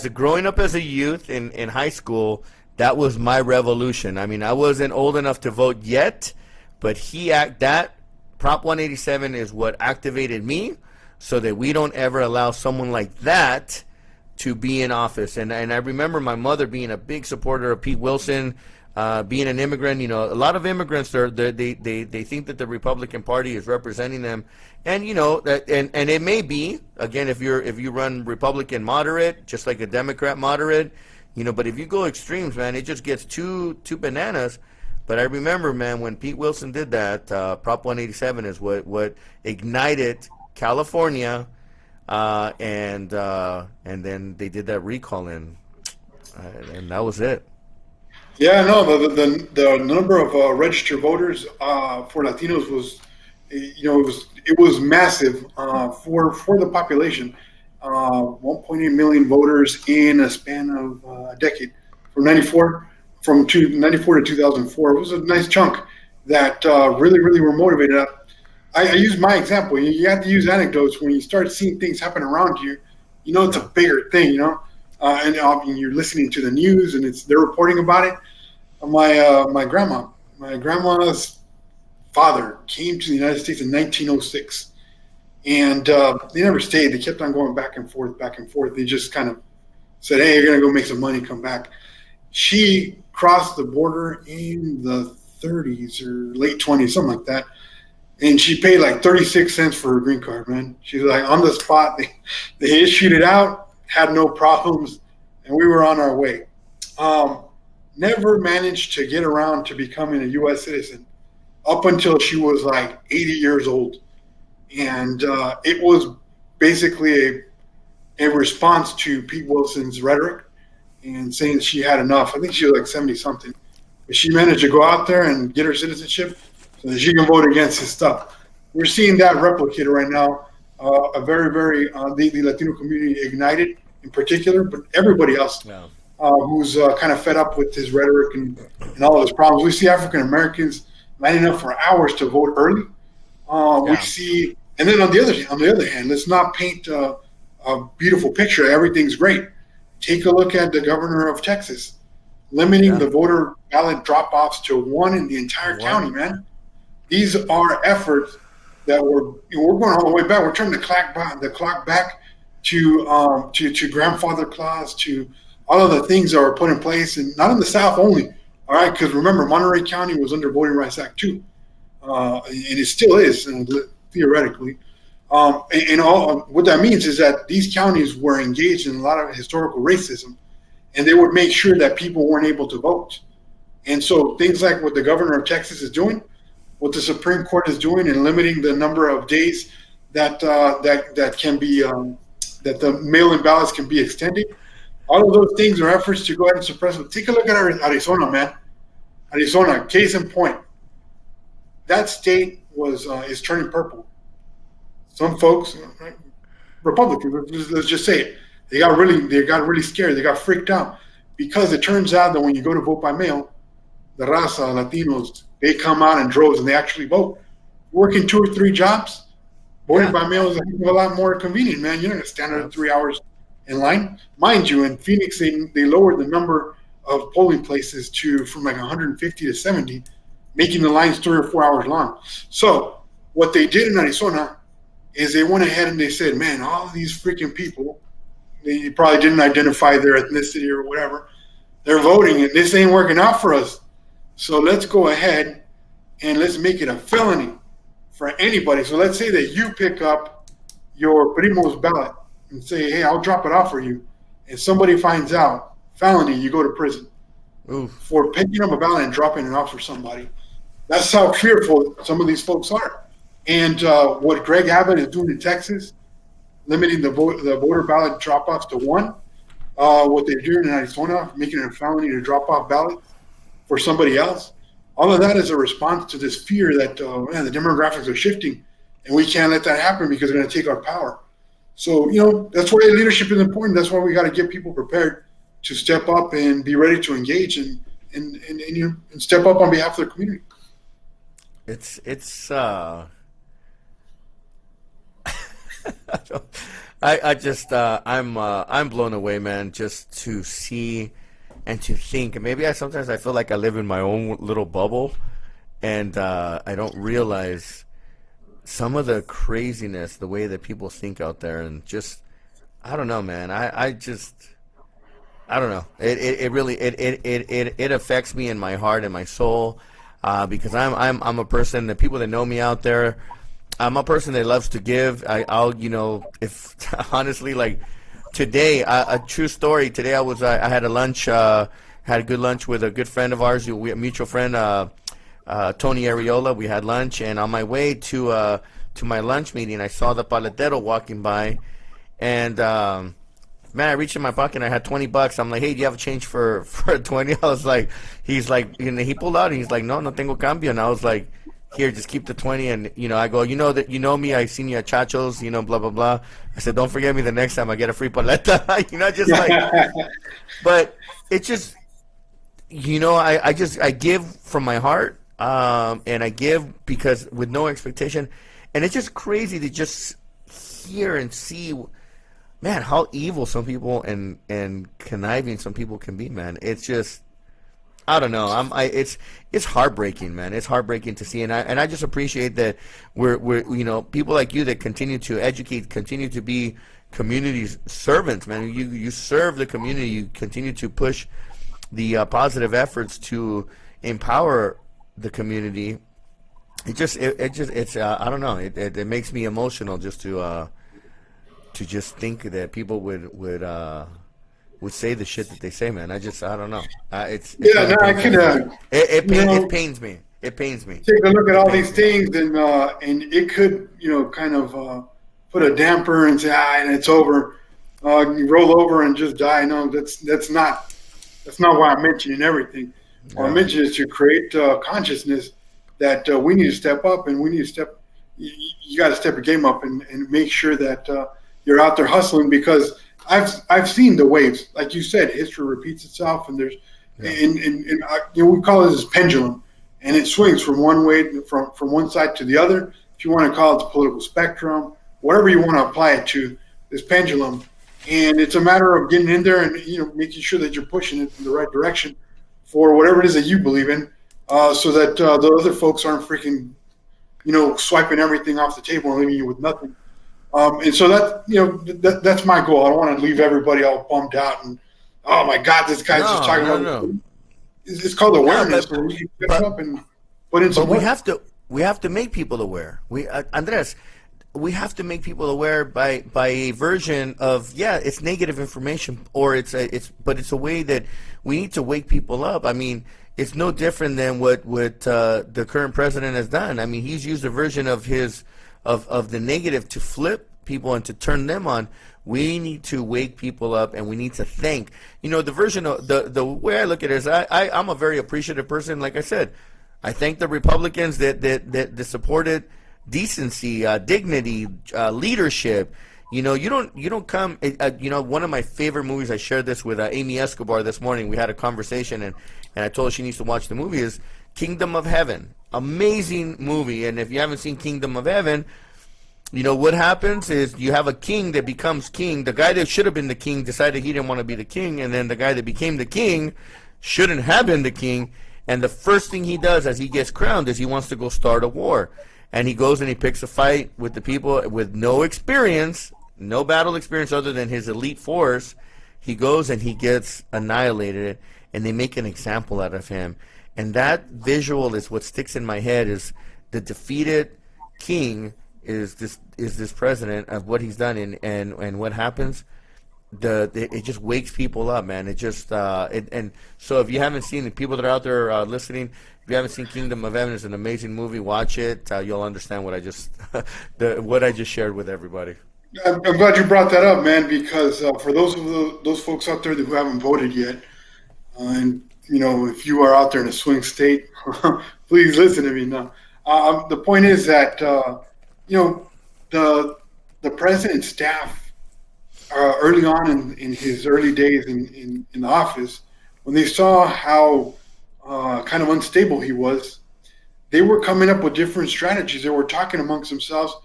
Speaker 3: growing up as a youth in high school. That was my revolution. I mean, I wasn't old enough to vote yet, but that Prop 187 is what activated me, so that we don't ever allow someone like that to be in office. And I remember my mother being a big supporter of Pete Wilson, being an immigrant. A lot of immigrants they think that the Republican Party is representing them, and and it may be, again, if you run Republican moderate, just like a Democrat moderate, but if you go extremes, man, it just gets too bananas. But I remember, man, when Pete Wilson did that, Prop 187 is what ignited California, and then they did that recall, and that was it.
Speaker 4: Yeah, no, the number of registered voters for Latinos was, it was massive for the population. 1.8 million voters in a span of a decade, from 94 to 2004. It was a nice chunk that really were motivated. I use my example. You have to use anecdotes when you start seeing things happen around you. It's a bigger thing. And you're listening to the news and they're reporting about it. My grandma's father came to the United States in 1906, and they never stayed. They kept on going back and forth. They just kind of said, "Hey, you're gonna go make some money, come back." She crossed the border in the 30s or late 20s, something like that, and she paid like 36 cents for her green card. Man, she's like on the spot. They issued it out, had no problems, and we were on our way. Never managed to get around to becoming a U.S. citizen up until she was like 80 years old. And it was basically a response to Pete Wilson's rhetoric and saying she had enough. I think she was like 70-something. But she managed to go out there and get her citizenship so that she can vote against his stuff. We're seeing that replicated right now. A very, the Latino community ignited in particular, but everybody else. Yeah. Who's kind of fed up with his rhetoric and all of his problems. We see African Americans lining up for hours to vote early. We see, and then on the other hand, let's not paint a beautiful picture. Everything's great. Take a look at the governor of Texas, limiting the voter ballot drop-offs to one in the entire county. Man, these are efforts that we're going all the way back. We're turning the clock back to grandfather clause, to all of the things that were put in place, and not in the South only, all right? Because remember, Monterey County was under Voting Rights Act too, and it still is, theoretically. And all what that means is that these counties were engaged in a lot of historical racism, and they would make sure that people weren't able to vote. And so things like what the governor of Texas is doing, what the Supreme Court is doing, and limiting the number of days that that can be that the mail-in ballots can be extended. All of those things are efforts to go ahead and suppress it. Take a look at Arizona, man. Arizona, case in point. That state is turning purple. Some folks, Republicans, let's just say it, they got really scared. They got freaked out because it turns out that when you go to vote by mail, the raza, Latinos, they come out in droves and they actually vote. Working 2 or 3 jobs, voting by mail is a lot more convenient, man. You're not going to stand there 3 hours in line. Mind you, in Phoenix, they lowered the number of polling places from like 150 to 70, making the lines 3 or 4 hours long. So what they did in Arizona is they went ahead and they said, man, all these freaking people, they probably didn't identify their ethnicity or whatever. They're voting and this ain't working out for us. So let's go ahead and let's make it a felony for anybody. So let's say that you pick up your primo's ballot and say, hey, I'll drop it off for you. And somebody finds out, felony, you go to prison.
Speaker 3: Oof.
Speaker 4: For picking up a ballot and dropping it off for somebody. That's how fearful some of these folks are. And what Greg Abbott is doing in Texas, limiting the voter ballot drop-offs to 1, what they're doing in Arizona, making it a felony to drop off ballots for somebody else, all of that is a response to this fear that, man, the demographics are shifting, and we can't let that happen because they're going to take our power. So, that's why leadership is important. That's why we got to get people prepared to step up and be ready to engage and step up on behalf of the community.
Speaker 3: I'm blown away, man, just to see and to think. Maybe sometimes I feel like I live in my own little bubble, and I don't realize some of the craziness, the way that people think out there, and just, I don't know, man. I don't know. It really affects me in my heart and my soul, because I'm a person, the people that know me out there, I'm a person that loves to give. I'll if honestly, like today, a true story. Today I had a lunch, had a good lunch with a good friend of ours, a mutual friend, Tony Ariola. We had lunch, and on my way to my lunch meeting, I saw the paletero walking by, and man, I reached in my pocket and I had $20. I'm like, hey, do you have a change for 20? I was like, he's like, he pulled out and he's like, no tengo cambio. And I was like, here, just keep the 20. And I go, that me, I seen you at Chacho's, blah blah blah. I said, don't forget me the next time I get a free paleta. Just like, but it's just, I give from my heart, and I give because with no expectation, and it's just crazy to just hear and see, man, how evil some people and conniving some people can be, man. It's just, I don't know. It's heartbreaking, man. It's heartbreaking to see, and I just appreciate that we're people like you that continue to educate, continue to be community servants, man. You serve the community. You continue to push the positive efforts to empower the community. It's I don't know. It makes me emotional just to just think that people would say the shit that they say, man. I don't know. It pains me. It pains me.
Speaker 4: Take a look at all these things, and it could, kind of put a damper and say, and it's over. You roll over and just die. No, that's not why I'm mentioning everything. What I mentioned is to create consciousness that we need to step up, and we need to step. You got to step your game up and make sure that you're out there hustling, because I've seen the waves. Like you said, history repeats itself, and there's we call it this pendulum, and it swings from one way from one side to the other. If you want to call it the political spectrum, whatever you want to apply it to, this pendulum, and it's a matter of getting in there and making sure that you're pushing it in the right direction for whatever it is that you believe in, so that the other folks aren't freaking swiping everything off the table and leaving you with nothing. And so that's my goal. I don't want to leave everybody all bummed out and, oh my God, this guy's just talking about. No. It's called awareness.
Speaker 3: But
Speaker 4: we get up and put in some.
Speaker 3: But we have to make people aware. Andres, we have to make people aware by a version of, yeah, it's negative information, or but it's a way that we need to wake people up. I mean, it's no different than what the current president has done. I mean, he's used a version of of the negative to flip people and to turn them on. We need to wake people up, and we need to think. You know, the version of the way I look at it is, I'm a very appreciative person. Like I said, I thank the Republicans that supported decency, dignity, leadership. You know, you don't come. You know, one of my favorite movies, I shared this with Amy Escobar this morning. We had a conversation, and I told her she needs to watch the movie. Is Kingdom of Heaven. Amazing movie. And if you haven't seen Kingdom of Heaven, you know what happens is you have a king that becomes king. The guy that should have been the king decided he didn't want to be the king, and then the guy that became the king shouldn't have been the king. And the first thing he does as he gets crowned is he wants to go start a war. And he goes and he picks a fight with the people with no experience, no battle experience other than his elite force. He goes and he gets annihilated, and they make an example out of him. And that visual is what sticks in my head, is the defeated king is this president of what he's done, and what happens. It just wakes people up, man. It just and so if you haven't seen it, people that are out there listening, if you haven't seen Kingdom of Heaven, it's an amazing movie. Watch it. You'll understand what I just what I just shared with everybody.
Speaker 4: I'm glad you brought that up, man, because for those folks out there who haven't voted yet, and you know, if you are out there in a swing state, please listen to me now. The point is that you know, the president's staff early on in his early days in the office, when they saw how kind of unstable he was, they were coming up with different strategies. They were talking amongst themselves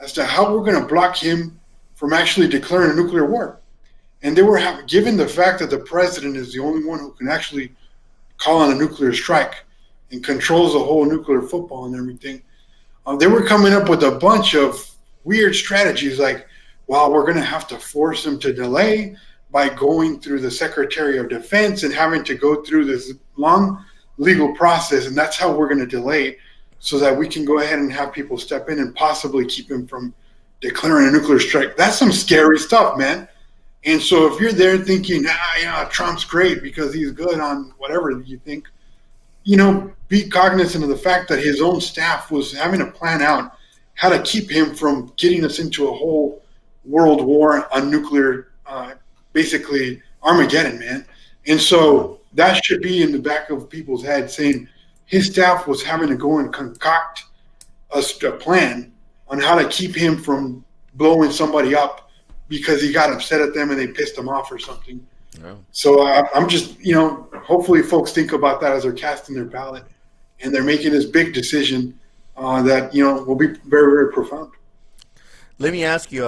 Speaker 4: as to how we're going to block him from actually declaring a nuclear war. And they were given the fact that the president is the only one who can actually call on a nuclear strike and controls the whole nuclear football and everything. They were coming up with a bunch of weird strategies like, well, we're going to have to force him to delay by going through the Secretary of Defense and having to go through this long legal process. And that's how we're going to delay so that we can go ahead and have people step in and possibly keep him from declaring a nuclear strike. That's some scary stuff, man. And so if you're there thinking, yeah, Trump's great because he's good on whatever you think, you know, be cognizant of the fact that his own staff was having to plan out how to keep him from getting us into a whole world war on nuclear, basically Armageddon, man. And so that should be in the back of people's heads, saying his staff was having to go and concoct a plan on how to keep him from blowing somebody up because he got upset at them and they pissed him off or something. Yeah. So I'm just, you know, hopefully folks think about that as they're casting their ballot and they're making this big decision that, you know, will be very, very profound.
Speaker 3: Let me ask you,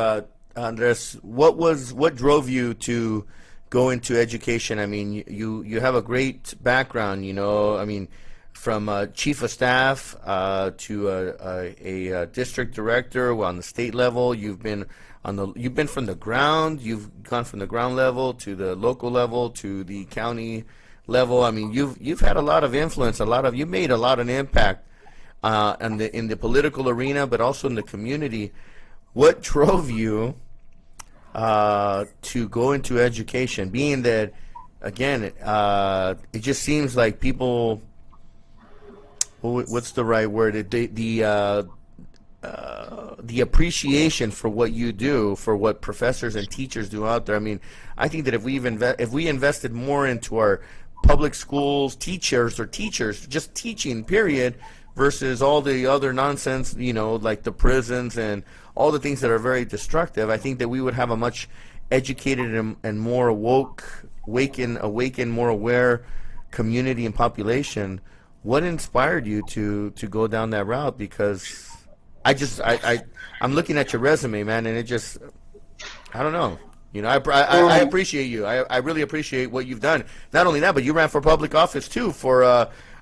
Speaker 3: Andres, what drove you to go into education? I mean, you have a great background, you know. I mean, from chief of staff to a district director on the state level. You've been from the ground. You've gone from the ground level to the local level to the county level. I mean, you've had a lot of influence. You made a lot of impact in the political arena, but also in the community. What drove you to go into education? Being that, again, it just seems like people. What's the right word? The appreciation for what you do, for what professors and teachers do out there. I mean, I think that if we invested more into our public schools, teachers, just teaching, period, versus all the other nonsense, you know, like the prisons and all the things that are very destructive, I think that we would have a much educated and more awakened, more aware community and population. What inspired you to go down that route? Because I'm looking at your resume, man, and it just, I don't know. You know, I appreciate you. I really appreciate what you've done. Not only that, but you ran for public office too.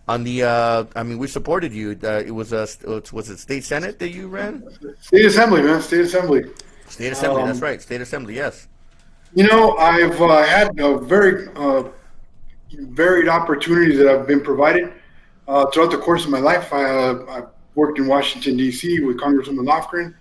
Speaker 3: On the, I mean, we supported you. Was it state senate that you ran?
Speaker 4: State assembly, man. State assembly.
Speaker 3: State assembly. That's right. State assembly. Yes.
Speaker 4: You know, I've had a very varied opportunities that I've been provided. Throughout the course of my life, I worked in Washington, D.C. with Congresswoman Lofgren.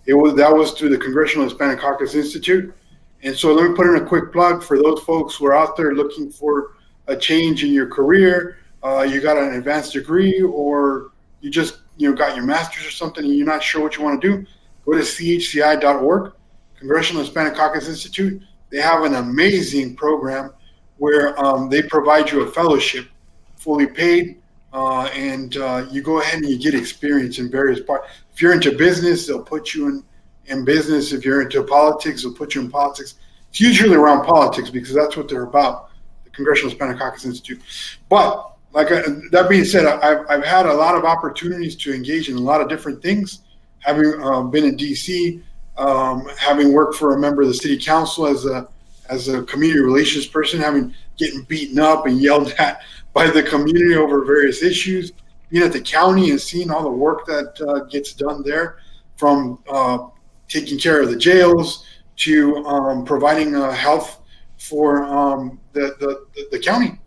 Speaker 4: That was through the Congressional Hispanic Caucus Institute. And so let me put in a quick plug for those folks who are out there looking for a change in your career. You got an advanced degree, or you just got your master's or something, and you're not sure what you want to do. Go to chci.org, Congressional Hispanic Caucus Institute. They have an amazing program where they provide you a fellowship, fully paid, and you go ahead and you get experience in various parts. If you're into business, they'll put you in business. If you're into politics, they'll put you in politics. It's usually around politics because that's what they're about, the Congressional Hispanic Caucus Institute. But that being said, I've had a lot of opportunities to engage in a lot of different things, having been in D.C., having worked for a member of the city council as a community relations person, getting beaten up and yelled at by the community over various issues, being at the county and seeing all the work that gets done there, from taking care of the jails to providing health for the county.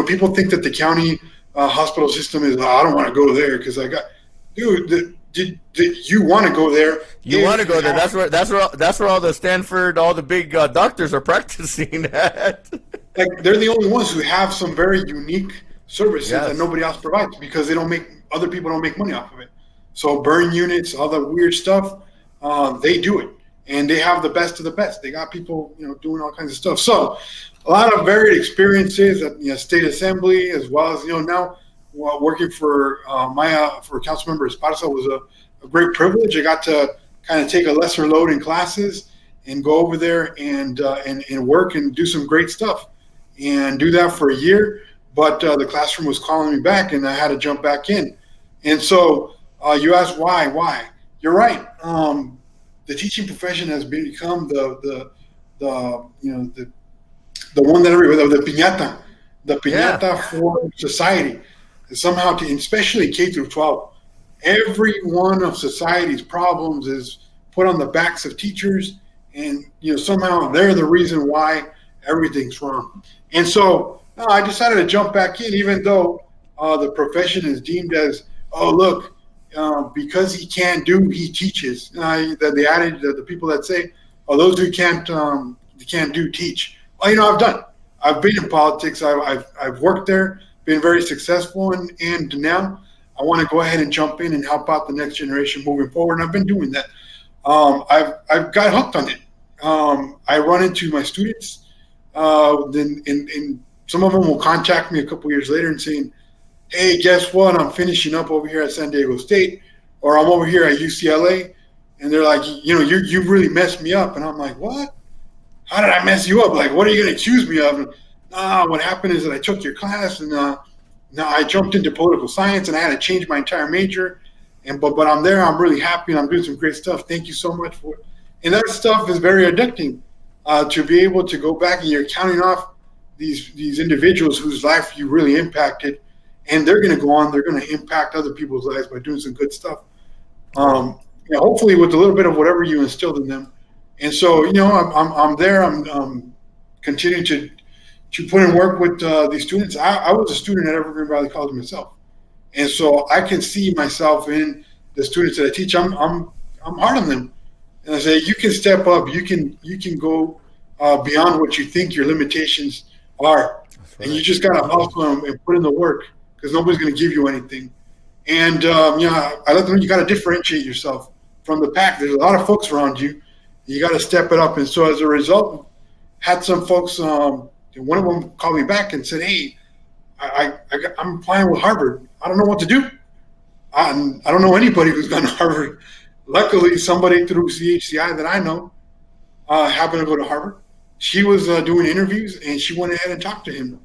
Speaker 4: People think that the county hospital system is, I don't want to go there because you want to go there.
Speaker 3: You want to go there. That's where all the Stanford, all the big doctors are practicing at.
Speaker 4: Like, they're the only ones who have some very unique services
Speaker 3: Yes.
Speaker 4: that nobody else provides because other people don't make money off of it. So burn units, all the weird stuff, they do it, and they have the best of the best. They got people, doing all kinds of stuff. So a lot of varied experiences at state assembly, as well as now working for Maya, for Councilmember Esparza, was a great privilege. I got to kind of take a lesser load in classes and go over there and work and do some great stuff, and do that for a year. But the classroom was calling me back, and I had to jump back in. And so you asked why? You're right. The teaching profession has become the one that everybody, the piñata for society. And somehow, especially K through 12, every one of society's problems is put on the backs of teachers, and somehow they're the reason why everything's wrong. And so I decided to jump back in, even though the profession is deemed as, because he can't do, he teaches. The adage, the people that say, those who can't do, teach. Well, I've been in politics. I've worked there, been very successful, and now I want to go ahead and jump in and help out the next generation moving forward. And I've been doing that. I've got hooked on it. I run into my students, and some of them will contact me a couple years later and saying, hey, guess what? I'm finishing up over here at San Diego State, or I'm over here at UCLA. And they're like, you really messed me up. And I'm like, what? How did I mess you up? Like, what are you going to accuse me of? What happened is that I took your class, and now I jumped into political science, and I had to change my entire major. But I'm there. I'm really happy, and I'm doing some great stuff. Thank you so much for it. And that stuff is very addicting, to be able to go back and you're counting off these individuals whose life you really impacted, and they're going to go on. They're going to impact other people's lives by doing some good stuff. Hopefully with a little bit of whatever you instilled in them. And so, I'm there. I'm continuing to put in work with these students. I was a student at Evergreen Valley College myself, and so I can see myself in the students that I teach. I'm hard on them, and I say, you can step up. You can go beyond what you think your limitations are, and you just gotta hustle and put in the work, because nobody's gonna give you anything. And I let them know you gotta differentiate yourself from the pack. There's a lot of folks around you. You got to step it up. And so as a result, had some folks, one of them called me back and said, hey, I'm applying with Harvard. I don't know what to do. I don't know anybody who's gone to Harvard. Luckily, somebody through CHCI that I know happened to go to Harvard. She was doing interviews, and she went ahead and talked to him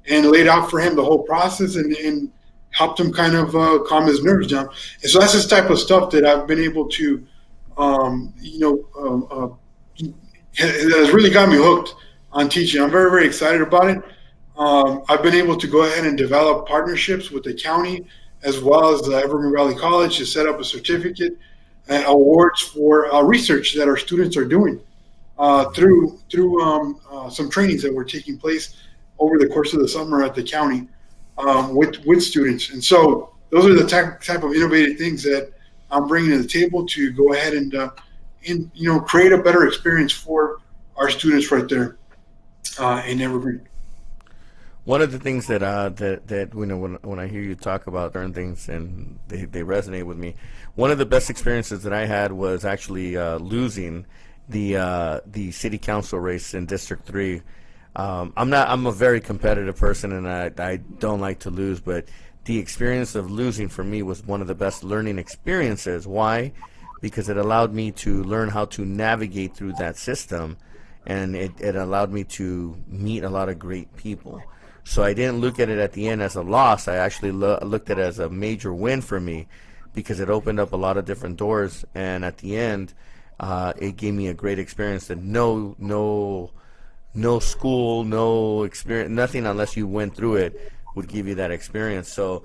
Speaker 4: and laid out for him the whole process and helped him kind of calm his nerves down. And so that's this type of stuff that I've been able to it has really got me hooked on teaching. I'm very, very excited about it. I've been able to go ahead and develop partnerships with the county as well as the Evergreen Valley College to set up a certificate and awards for research that our students are doing through some trainings that were taking place over the course of the summer at the county with students. And so those are the type of innovative things that I'm bringing to the table to go ahead and and create a better experience for our students right there in Evergreen.
Speaker 3: One of the things that when I hear you talk about certain things and they resonate with me, one of the best experiences that I had was actually losing the city council race in District 3. I'm a very competitive person, and I don't like to lose, but the experience of losing for me was one of the best learning experiences. Why? Because it allowed me to learn how to navigate through that system, and it allowed me to meet a lot of great people. So I didn't look at it at the end as a loss. I actually looked at it as a major win for me, because it opened up a lot of different doors, and at the end, it gave me a great experience that no school, no experience, nothing unless you went through it would give you that experience. So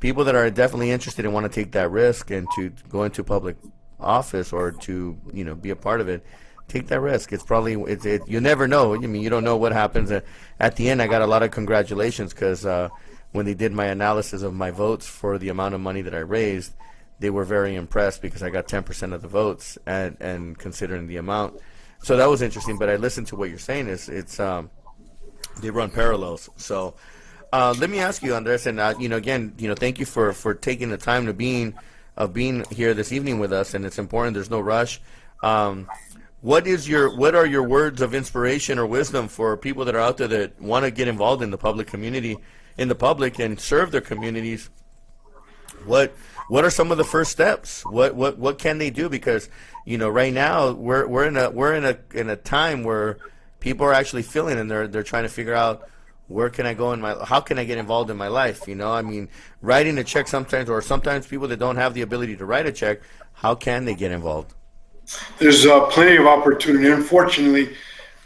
Speaker 3: people that are definitely interested and want to take that risk and to go into public office or to be a part of it, take that risk. It's probably you never know. I mean, you don't know what happens. At the end, I got a lot of congratulations, because when they did my analysis of my votes for the amount of money that I raised, they were very impressed, because I got 10% of the votes, and considering the amount. So that was interesting. But I listened to what you're saying. It's they run parallels. So let me ask you, Andres, and again, thank you for taking the time of being here this evening with us. And it's important. There's no rush. What are your words of inspiration or wisdom for people that are out there that want to get involved in the public community, in the public, and serve their communities? What are some of the first steps? What can they do? Because right now we're in a time where people are actually feeling, and they're trying to figure out, where can I go how can I get involved in my life? I mean, writing a check sometimes people that don't have the ability to write a check, how can they get involved?
Speaker 4: There's plenty of opportunity. Unfortunately,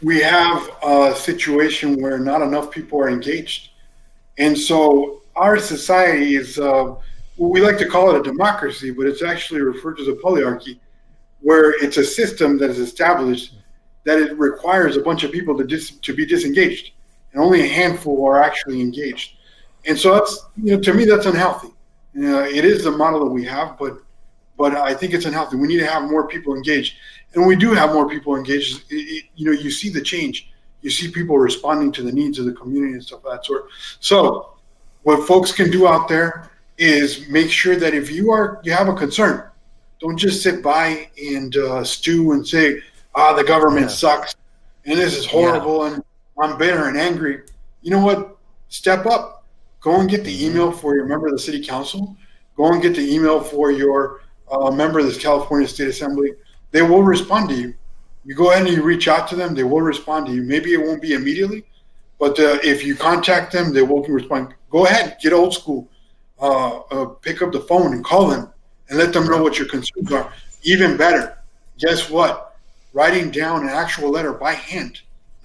Speaker 4: we have a situation where not enough people are engaged. And so our society is, we like to call it a democracy, but it's actually referred to as a polyarchy, where it's a system that is established that it requires a bunch of people to be disengaged, and only a handful are actually engaged. And so that's, to me, that's unhealthy. It is the model that we have, but I think it's unhealthy. We need to have more people engaged, and we do have more people engaged. You see the change. You see people responding to the needs of the community and stuff of that sort. So what folks can do out there is make sure that if you have a concern, don't just sit by and stew and say, the government sucks and this is horrible and I'm bitter and angry. You know what? Step up. Go and get the email for your member of the city council. Go and get the email for your member of this California State Assembly. They will respond to you. You go ahead and you reach out to them. They will respond to you. Maybe it won't be immediately, but if you contact them, they will respond. Go ahead, get old school. Pick up the phone and call them and let them know what your concerns are. Even better, guess what? Writing down an actual letter by hand,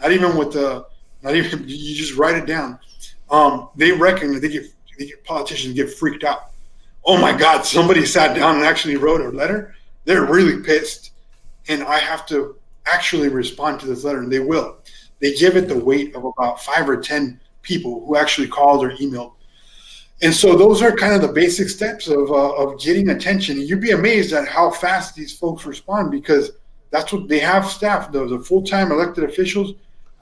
Speaker 4: you just write it down. They reckon that politicians get freaked out. Oh my God, somebody sat down and actually wrote a letter. They're really pissed, and I have to actually respond to this letter, and they will. They give it the weight of about 5 or 10 people who actually called or emailed. And so those are kind of the basic steps of getting attention. And you'd be amazed at how fast these folks respond, because that's what they have. Staff, the full-time elected officials.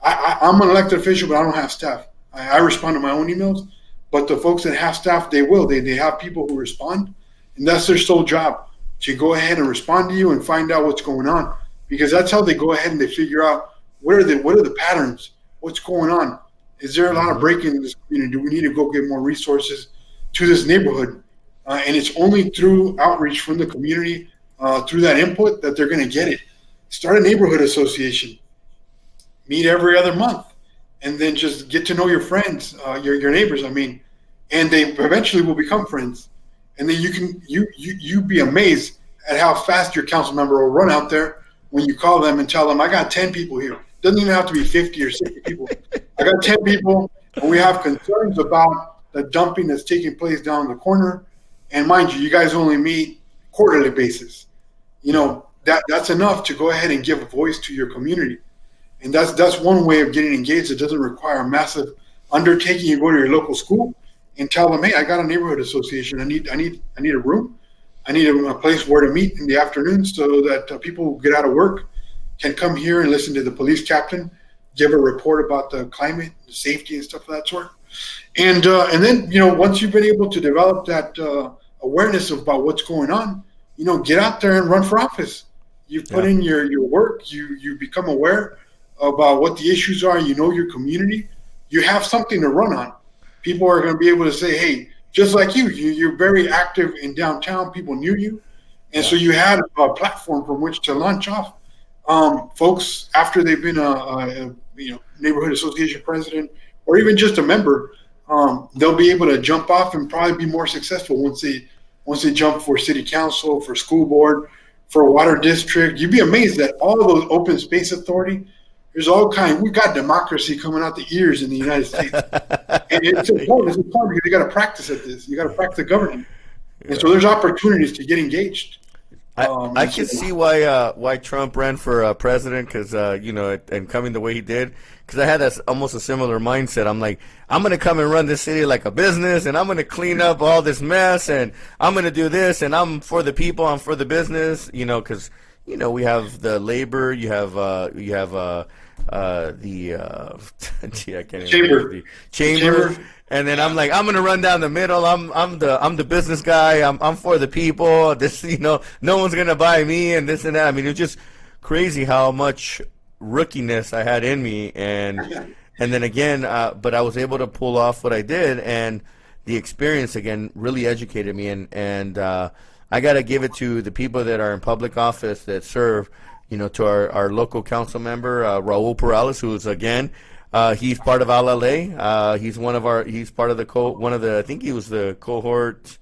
Speaker 4: I'm an elected official, but I don't have staff. I respond to my own emails. But the folks that have staff, they will. They have people who respond, and that's their sole job, to go ahead and respond to you and find out what's going on, because that's how they go ahead and they figure out what are the patterns, what's going on. Is there a lot of break-in in this community? Do we need to go get more resources to this neighborhood? And it's only through outreach from the community, through that input, that they're going to get it. Start a neighborhood association. Meet every other month, and then just get to know your friends, your neighbors. And they eventually will become friends. And then you'd be amazed at how fast your council member will run out there when you call them and tell them, I got 10 people here. Doesn't even have to be 50 or 60 people. I got 10 people, and we have concerns about the dumping that's taking place down the corner. And mind you, you guys only meet quarterly basis. That's enough to go ahead and give a voice to your community. And that's one way of getting engaged. It doesn't require a massive undertaking. You go to your local school and tell them, hey, I got a neighborhood association. I need a room. I need a place where to meet in the afternoon so that people who get out of work can come here and listen to the police captain give a report about the climate, safety, and stuff of that sort. And then, once you've been able to develop that awareness about what's going on, get out there and run for office. You put in your work. You become aware about what the issues are. Your community. You have something to run on. People are going to be able to say, hey, just like you're very active in downtown. People knew you. And so you had a platform from which to launch off. Folks, after they've been a neighborhood association president or even just a member, they'll be able to jump off and probably be more successful once they jump for city council, for school board, for a water district. You'd be amazed at all of those open space authority. There's all kinds. We've got democracy coming out the ears in the United States, and it's important. It's important because you got to practice at this. You got to practice governing, and so there's opportunities to get engaged.
Speaker 3: I can see why Trump ran for president, because and coming the way he did, because I had almost a similar mindset. I'm like, I'm gonna come and run this city like a business, and I'm gonna clean up all this mess, and I'm gonna do this, and I'm for the people, I'm for the business, because we have the labor, you have the gee, I can't even
Speaker 4: Chamber.
Speaker 3: the chamber. And then I'm like, I'm gonna run down the middle. I'm the business guy. I'm for the people. This, no one's gonna buy me and this and that. I mean, it's just crazy how much rookiness I had in me, and then again, but I was able to pull off what I did, and the experience again really educated me, and I gotta give it to the people that are in public office that serve, to our local council member, Raul Perales, who's again. He's part of LLA. He's he's part of I think he was the cohort.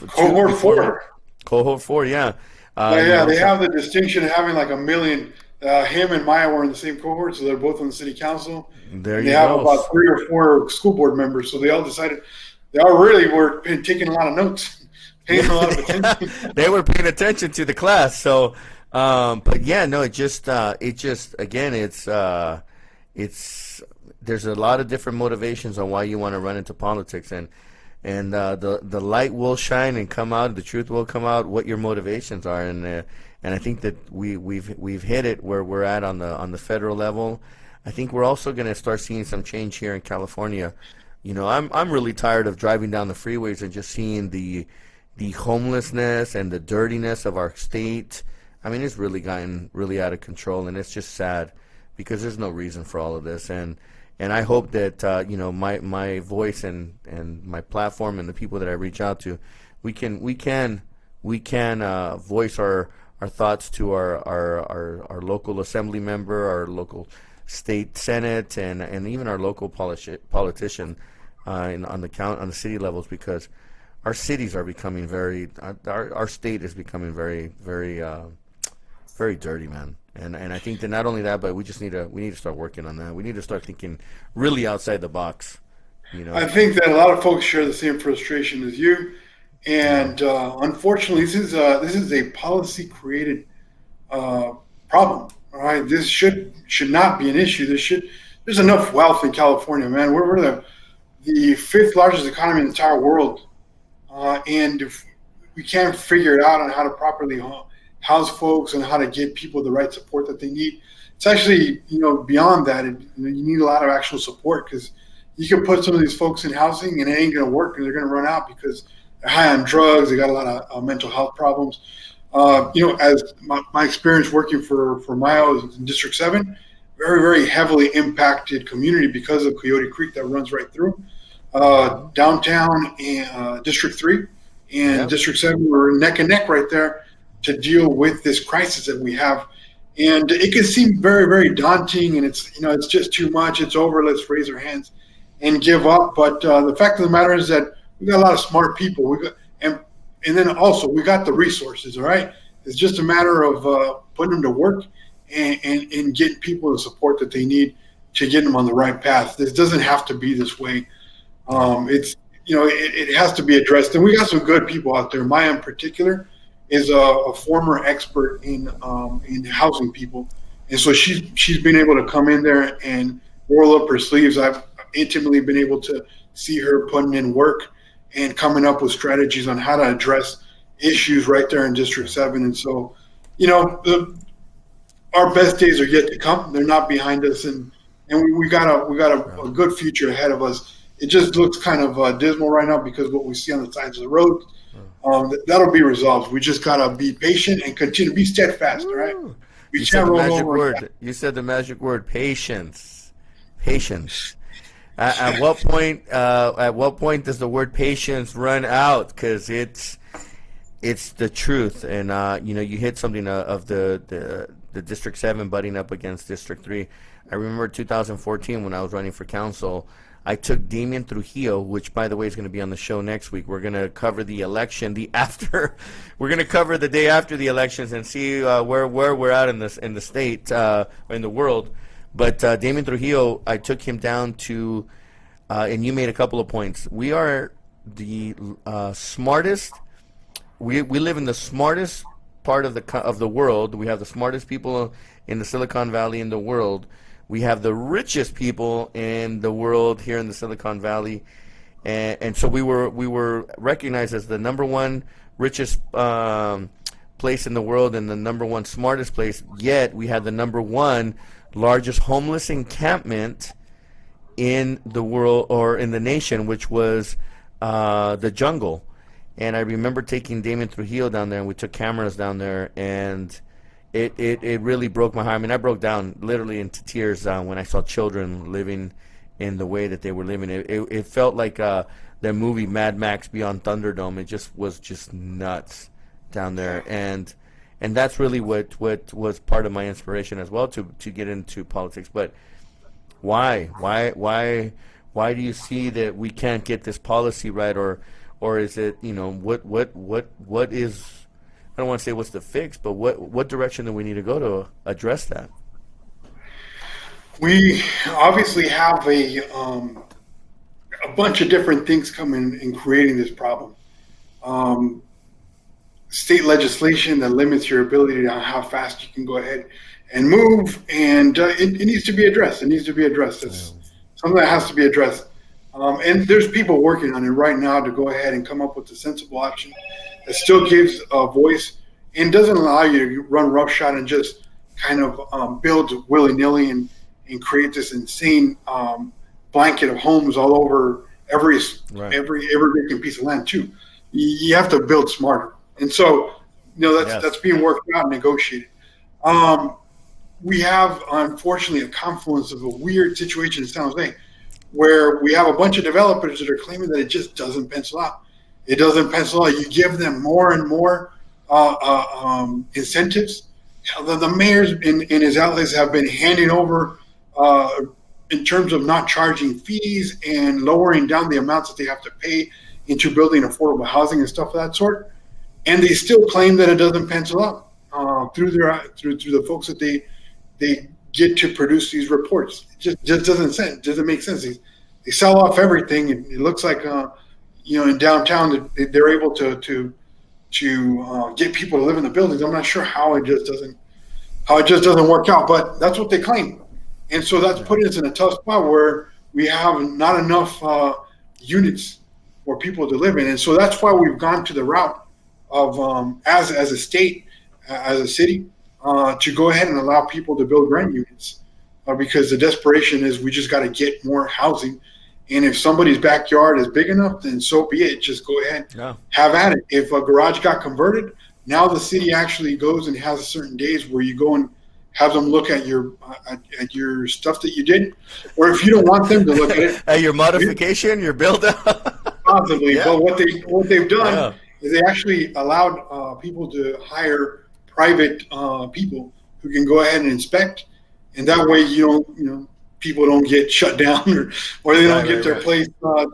Speaker 4: Cohort 4.
Speaker 3: Cohort 4, yeah.
Speaker 4: They have the distinction of having like 1 million. Him and Maya were in the same cohort, so they're both on the city council.
Speaker 3: They
Speaker 4: have about 3 or 4 school board members, so they all decided. They all really were taking a lot of notes, paying a lot of attention.
Speaker 3: They were paying attention to the class. So, but yeah, no, it's there's a lot of different motivations on why you want to run into politics, and the light will shine and come out, the truth will come out, what your motivations are, and I think that we've hit it where we're at on the federal level. I think we're also going to start seeing some change here in California. I'm really tired of driving down the freeways and just seeing the homelessness and the dirtiness of our state. I mean, it's really gotten really out of control, and it's just sad, because there's no reason for all of this, and I hope that my voice and my platform and the people that I reach out to, we can voice our thoughts to our local assembly member, our local state senate, and even our local politician on the city levels, because our cities are becoming our state is becoming very very dirty, man. And I think that not only that, but we need to start working on that. We need to start thinking really outside the box.
Speaker 4: I think that a lot of folks share the same frustration as you, and unfortunately, this is a policy created problem. All right, this should not be an issue. There's enough wealth in California, man. We're the 5th largest economy in the entire world, and if we can't figure it out on how to properly house folks and how to get people the right support that they need. It's actually, beyond that. You need a lot of actual support, because you can put some of these folks in housing and it ain't going to work, and they're going to run out because they're high on drugs. They got a lot of mental health problems. As my experience working for Maya was in District 7, very, very heavily impacted community because of Coyote Creek that runs right through. Downtown and District 3 and District 7 were neck and neck right there to deal with this crisis that we have. And it can seem very, very daunting, and it's just too much. It's over. Let's raise our hands and give up. But the fact of the matter is that we got a lot of smart people. And then also we got the resources. All right, it's just a matter of putting them to work and getting people the support that they need to get them on the right path. This doesn't have to be this way. It has to be addressed. And we got some good people out there. Maya in particular is a former expert in housing people, and so she's been able to come in there and roll up her sleeves. I've intimately been able to see her putting in work and coming up with strategies on how to address issues right there in District 7. And so, our best days are yet to come. They're not behind us, and we got a good future ahead of us. It just looks kind of dismal right now because what we see on the sides of the road, that'll be resolved. We just gotta be patient and continue to be steadfast. All right.
Speaker 3: You said the magic word. You said the magic word, patience. Patience. At what point? At what point does the word patience run out? Because it's the truth, and you hit something of the District 7 butting up against District 3. I remember 2014 when I was running for council. I took Damian Trujillo, which, by the way, is going to be on the show next week. We're going to cover the election, we're going to cover the day after the elections and see where we're at in the state, in the world. But Damian Trujillo, I took him down to, and you made a couple of points. We are the smartest. We live in the smartest part of the world. We have the smartest people in the Silicon Valley in the world. We have the richest people in the world here in the Silicon Valley, and so we were recognized as the number one richest place in the world and the number one smartest place. Yet we had the number one largest homeless encampment in the world, or in the nation, which was the jungle. And I remember taking Damian Trujillo down there, and we took cameras down there, and it really broke my heart. I mean, I broke down literally into tears when I saw children living in the way that they were living. It felt like the movie Mad Max Beyond Thunderdome. It just was just nuts down there, and that's really what was part of my inspiration as well to get into politics. But why do you see that we can't get this policy right, or is it, what is, I don't want to say what's the fix, but what direction do we need to go to address that?
Speaker 4: We obviously have a bunch of different things coming in creating this problem. State legislation that limits your ability on how fast you can go ahead and move, and it needs to be addressed. It's something that has to be addressed. And there's people working on it right now to go ahead and come up with a sensible action that still gives a voice and doesn't allow you to run roughshod and just kind of build willy-nilly and create this insane blanket of homes all over every vacant piece of land too. You have to build smarter, and so that's being worked out and negotiated. We have, unfortunately, a confluence of a weird situation in San Jose, where we have a bunch of developers that are claiming that it just doesn't pencil out. It doesn't pencil out. You give them more and more incentives. The mayors in his outlets have been handing over in terms of not charging fees and lowering down the amounts that they have to pay into building affordable housing and stuff of that sort. And they still claim that it doesn't pencil out through the folks that they get to produce these reports. It just doesn't make sense. They sell off everything, and it looks like in downtown they're able to get people to live in the buildings. I'm not sure how it just doesn't work out, but that's what they claim. And so that's putting us in a tough spot where we have not enough units for people to live in. And so that's why we've gone to the route of as a state, as a city, to go ahead and allow people to build rent units, because the desperation is we just got to get more housing. And if somebody's backyard is big enough, then so be it. Just go ahead, have at it. If a garage got converted, now the city actually goes and has certain days where you go and have them look at your stuff that you did, or if you don't want them to look at it,
Speaker 3: at your modification, your build up.
Speaker 4: Possibly, but what they've done is they actually allowed people to hire private people who can go ahead and inspect, and that way people don't get shut down or they don't get their place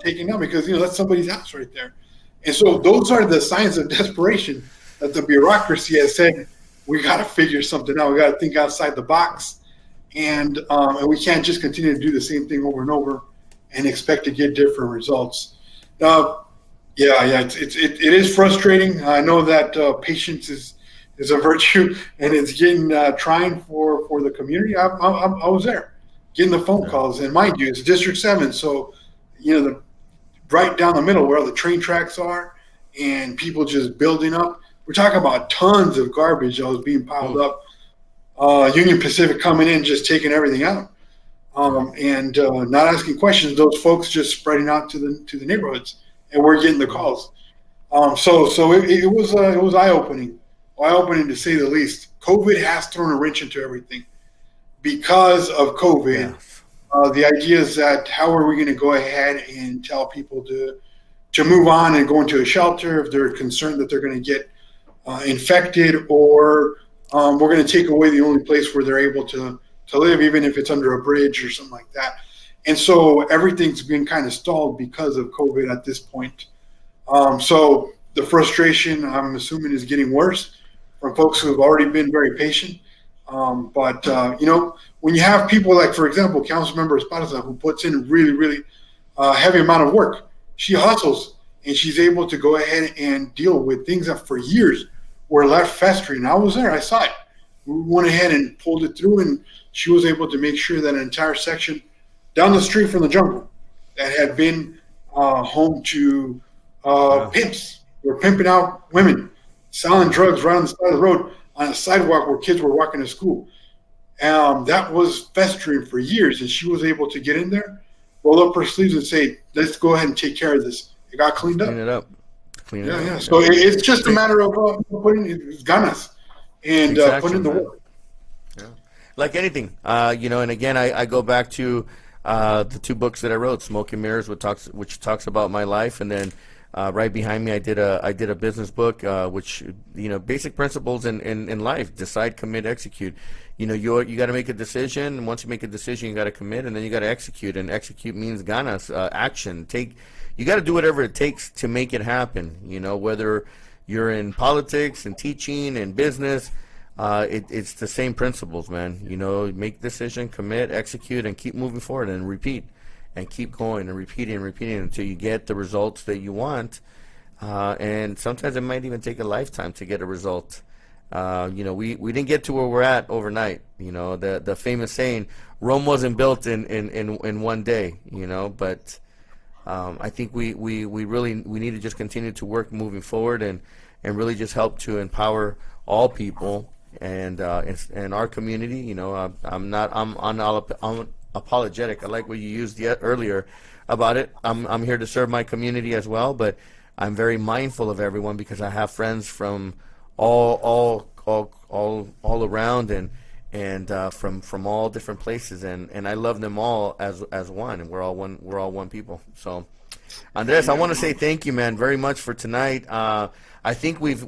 Speaker 4: taken down, because that's somebody's house right there. And so those are the signs of desperation that the bureaucracy has said, we got to figure something out. We got to think outside the box, and we can't just continue to do the same thing over and over and expect to get different results. It is frustrating. I know that patience is a virtue, and it's getting trying for the community. I was there, getting the phone calls, and mind you, it's District 7, so right down the middle where all the train tracks are, and people just building up. We're talking about tons of garbage that was being piled up. Union Pacific coming in, just taking everything out, and not asking questions. Those folks just spreading out to the neighborhoods, and we're getting the calls. So it was eye-opening to say the least. COVID has thrown a wrench into everything. Because of COVID, the idea is that how are we going to go ahead and tell people to move on and go into a shelter if they're concerned that they're going to get infected, or we're going to take away the only place where they're able to live, even if it's under a bridge or something like that. And so everything's been kind of stalled because of COVID at this point. So the frustration, I'm assuming, is getting worse from folks who have already been very patient. But when you have people like, for example, Councilmember Esparza, who puts in really, really heavy amount of work, she hustles and she's able to go ahead and deal with things that for years were left festering. I was there, I saw it. We went ahead and pulled it through, and she was able to make sure that an entire section down the street from the jungle that had been home to pimps, were pimping out women, selling drugs right on the side of the road, on a sidewalk where kids were walking to school. That was festering for years, and she was able to get in there, roll up her sleeves, and say, "Let's go ahead and take care of this." It got cleaned up.
Speaker 3: Clean it up.
Speaker 4: Yeah. So it's just a matter of putting ganas and putting in the work.
Speaker 3: Yeah. Like anything, and again, I go back to the two books that I wrote, Smoke and Mirrors, which talks about my life, and then right behind me, I did a business book, which basic principles in life: decide, commit, execute. You got to make a decision, and once you make a decision, you got to commit, and then you got to execute. And execute means ganas, action. You got to do whatever it takes to make it happen. Whether you're in politics and teaching and business, it's the same principles, man. Make decision, commit, execute, and keep moving forward, and repeat. And keep going and repeating until you get the results that you want. And sometimes it might even take a lifetime to get a result. We didn't get to where we're at overnight. The famous saying, Rome wasn't built in one day. But I think we need to just continue to work moving forward and really just help to empower all people and our community. I'm apologetic. I like what you used earlier about it. I'm here to serve my community as well, but I'm very mindful of everyone because I have friends from all around and from all different places, and I love them all as one, and we're all one people. So, Andres, I want to say thank you, man, very much for tonight. I think we've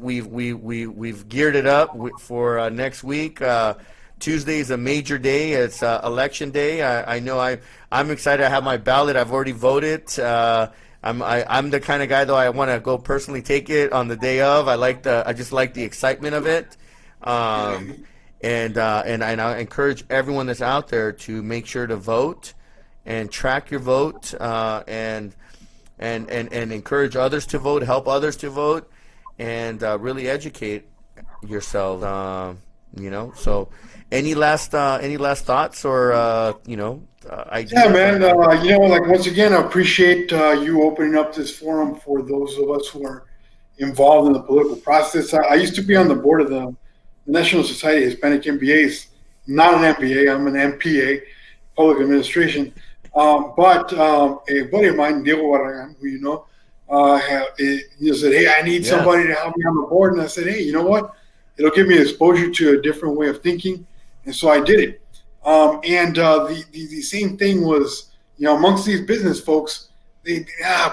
Speaker 3: geared it up for next week. Tuesday is a major day. It's election day. I know I'm excited. I have my ballot. I've already voted. I'm the kind of guy, though, I want to go personally take it on the day of. I just like the excitement of it. And I encourage everyone that's out there to make sure to vote and track your vote, and encourage others to vote, help others to vote, and really educate yourself. So any last thoughts or ideas?
Speaker 4: Yeah, man. Once again, I appreciate you opening up this forum for those of us who are involved in the political process. I used to be on the board of the National Society of Hispanic MBAs. Not an MBA, I'm an MPA, Public Administration. But a buddy of mine, Diego Barragan, who said, "Hey, I need somebody to help me on the board." And I said, "Hey, you know what? It'll give me exposure to a different way of thinking." And so I did it. The same thing was, amongst these business folks,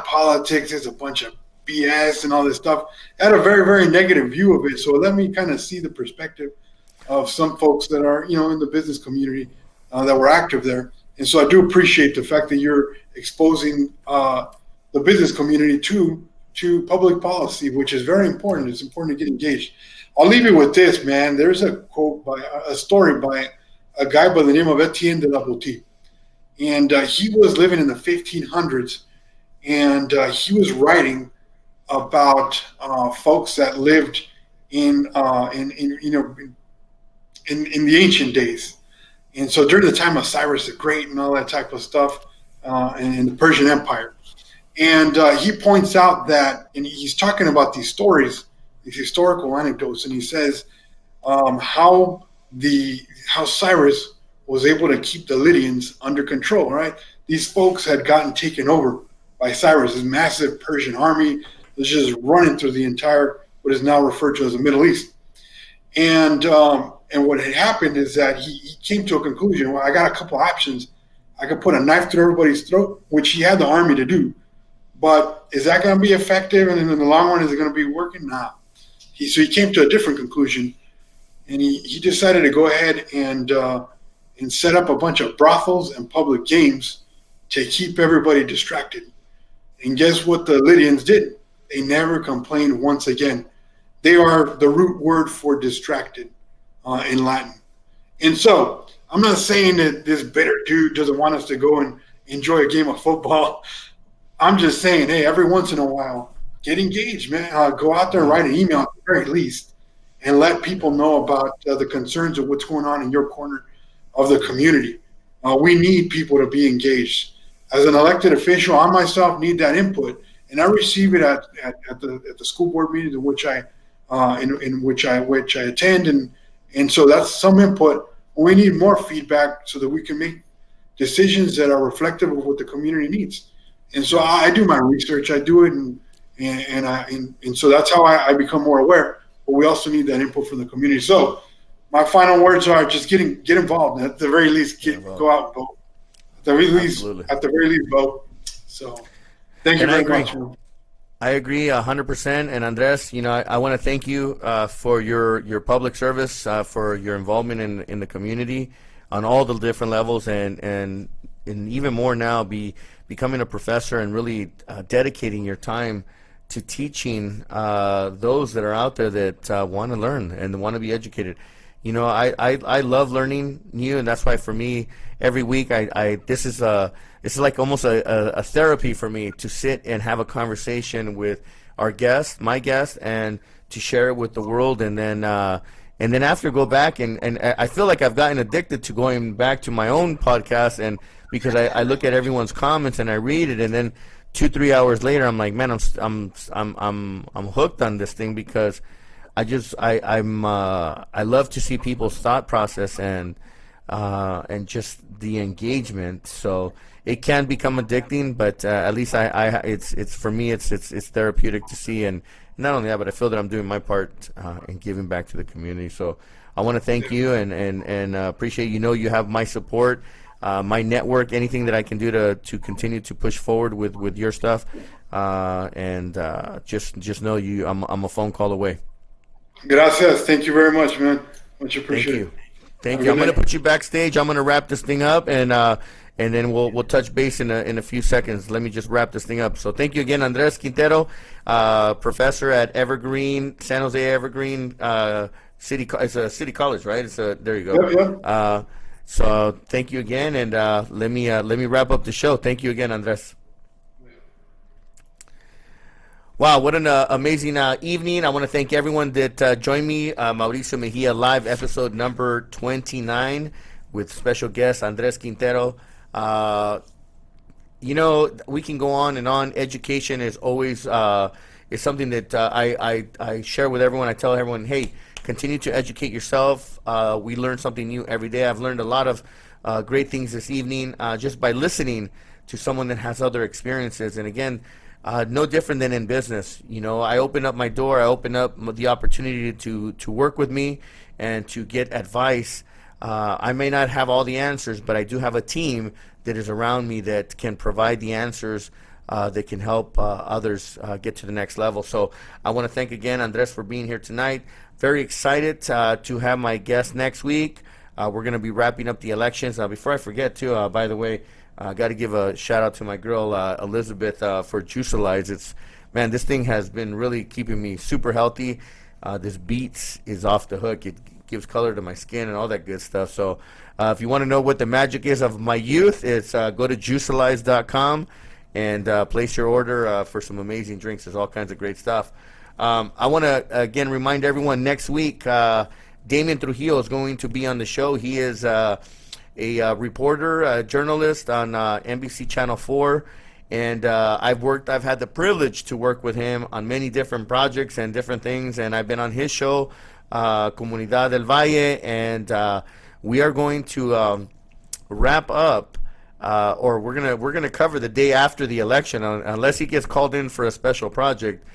Speaker 4: politics is a bunch of BS and all this stuff. I had a very, very negative view of it. So let me kind of see the perspective of some folks that are, in the business community that were active there. And so I do appreciate the fact that you're exposing the business community to public policy, which is very important. It's important to get engaged. I'll leave you with this, man. There's a story by a guy by the name of Etienne de la Boutique. And he was living in the 1500s, and he was writing about folks that lived in the ancient days. And so during the time of Cyrus the Great and all that type of stuff, and the Persian Empire. And he points out that, and he's talking about these stories, these historical anecdotes, and he says how Cyrus was able to keep the Lydians under control. Right, these folks had gotten taken over by Cyrus, his massive Persian army was just running through the entire what is now referred to as the Middle East. And what had happened is that he came to a conclusion. Well, I got a couple options. I could put a knife through everybody's throat, which he had the army to do. But is that going to be effective? And in the long run, is it going to be working? Nah. So he came to a different conclusion, and he decided to go ahead and set up a bunch of brothels and public games to keep everybody distracted. And guess what the Lydians did? They never complained once again. They are the root word for distracted in Latin. And so I'm not saying that this bitter dude doesn't want us to go and enjoy a game of football. I'm just saying, hey, every once in a while, get engaged, man. Go out there and write an email at the very least and let people know about the concerns of what's going on in your corner of the community. We need people to be engaged. As an elected official, I myself need that input, and I receive it at the school board meetings in which I attend, and so that's some input. We need more feedback so that we can make decisions that are reflective of what the community needs. And so I do my research, I do it, and so that's how I become more aware. But we also need that input from the community. So my final words are just get involved. At the very least, go out and vote. At the very least, vote. So thank you very much.
Speaker 3: I agree 100%. And Andres, I want to thank you for your public service, for your involvement in the community on all the different levels, and even more now, becoming a professor and really dedicating your time to teaching those that are out there that want to learn and want to be educated. I love learning new, and that's why for me every week this is like almost a therapy for me to sit and have a conversation with my guest, and to share it with the world, and then after go back and I feel like I've gotten addicted to going back to my own podcast, and because I look at everyone's comments and I read it, and then 2-3 hours later I'm like, man, I'm hooked on this thing, because I love to see people's thought process and just the engagement. So it can become addicting, but at least it's for me it's therapeutic to see, and not only that, but I feel that I'm doing my part in giving back to the community. So I want to thank you and appreciate you have my support, my network, anything that I can do to continue to push forward with your stuff, and just know I'm a phone call away.
Speaker 4: Gracias. Thank you very much, man. Much appreciated.
Speaker 3: Thank you. I'm going to put you backstage. I'm going to wrap this thing up, and then we'll touch base in a few seconds. Let me just wrap this thing up. So thank you again, Andres Quintero, professor at San Jose Evergreen City. It's a city college, right? There you go.
Speaker 4: Yeah.
Speaker 3: So thank you again, and let me wrap up the show. Thank you again, Andres. Wow, what an amazing evening. I want to thank everyone that joined me. Mauricio Mejia Live, episode number 29, with special guest Andres Quintero. We can go on and on. Education is always is something that I share with everyone. I tell everyone, hey, continue to educate yourself. We learn something new every day. I've learned a lot of great things this evening just by listening to someone that has other experiences. And again, no different than in business. I open up my door. I open up the opportunity to work with me and to get advice. I may not have all the answers, but I do have a team that is around me that can provide the answers that can help others get to the next level. So I want to thank again Andres for being here tonight. Very excited to have my guest next week. We're going to be wrapping up the elections. Before I forget, too, by the way, I got to give a shout out to my girl Elizabeth for Juicalize. This thing has been really keeping me super healthy. This Beats is off the hook. It gives color to my skin and all that good stuff. So if you want to know what the magic is of my youth, it's go to juicalize.com and place your order for some amazing drinks. There's all kinds of great stuff. I want to again remind everyone, next week Damian Trujillo is going to be on the show. He is a reporter, a journalist on NBC Channel 4, And I've had the privilege to work with him on many different projects and different things, and I've been on his show, Comunidad del Valle, and we are going to wrap up, or we're gonna cover the day after the election, unless he gets called in for a special project.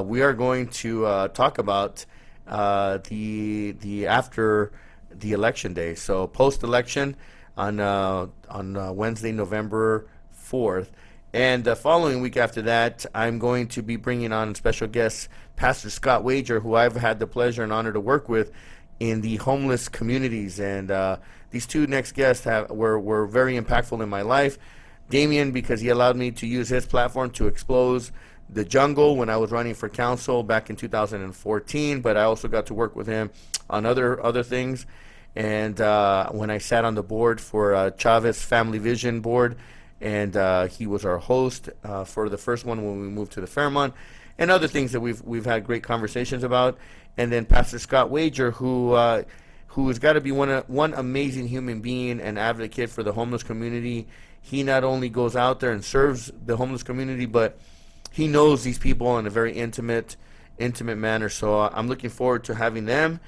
Speaker 3: We are going to talk about the after the election day, so post-election on Wednesday, November 4th. And the following week after that, I'm going to be bringing on special guest Pastor Scott Wager, who I've had the pleasure and honor to work with in the homeless communities. And these two next guests were very impactful in my life. Damien, because he allowed me to use his platform to expose the jungle when I was running for council back in 2014, but I also got to work with him on other things. And when I sat on the board for Chavez Family Vision Board, and he was our host for the first one when we moved to the Fairmont, and other things that we've had great conversations about. And then Pastor Scott Wager, who has got to be one amazing human being and advocate for the homeless community. He not only goes out there and serves the homeless community, but he knows these people in a very intimate manner. So I'm looking forward to having them.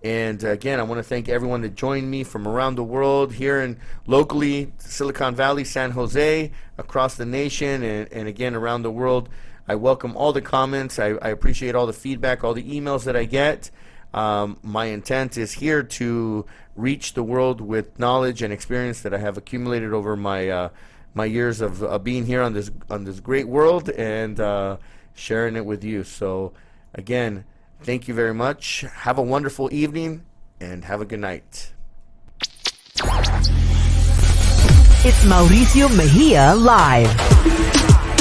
Speaker 3: And again, I want to thank everyone that joined me from around the world, here and locally, Silicon Valley, San Jose, across the nation, and again, around the world. I welcome all the comments. I appreciate all the feedback, all the emails that I get. My intent is here to reach the world with knowledge and experience that I have accumulated over my years of being here on this great world, and sharing it with you. So again, thank you very much. Have a wonderful evening, and have a good night.
Speaker 1: It's Mauricio Mejia Live.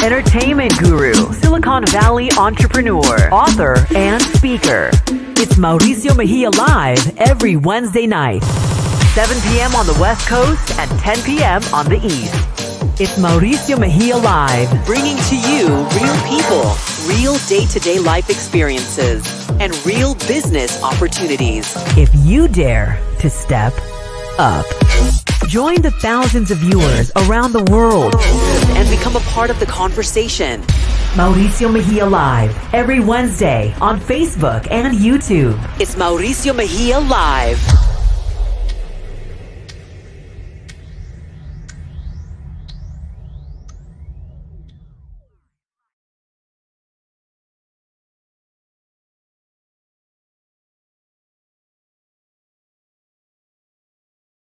Speaker 1: Entertainment guru, Silicon Valley entrepreneur, author, and speaker. It's Mauricio Mejia Live every Wednesday night, 7 p.m. on the West Coast and 10 p.m. on the East. It's Mauricio Mejia Live,
Speaker 2: Bringing to you real people, real day-to-day life experiences, and real business opportunities.
Speaker 1: if you dare to step up. Join the thousands of viewers around the world.
Speaker 2: And become a part of the conversation.
Speaker 1: Mauricio Mejia Live every Wednesday on Facebook and YouTube.
Speaker 2: It's Mauricio Mejia Live.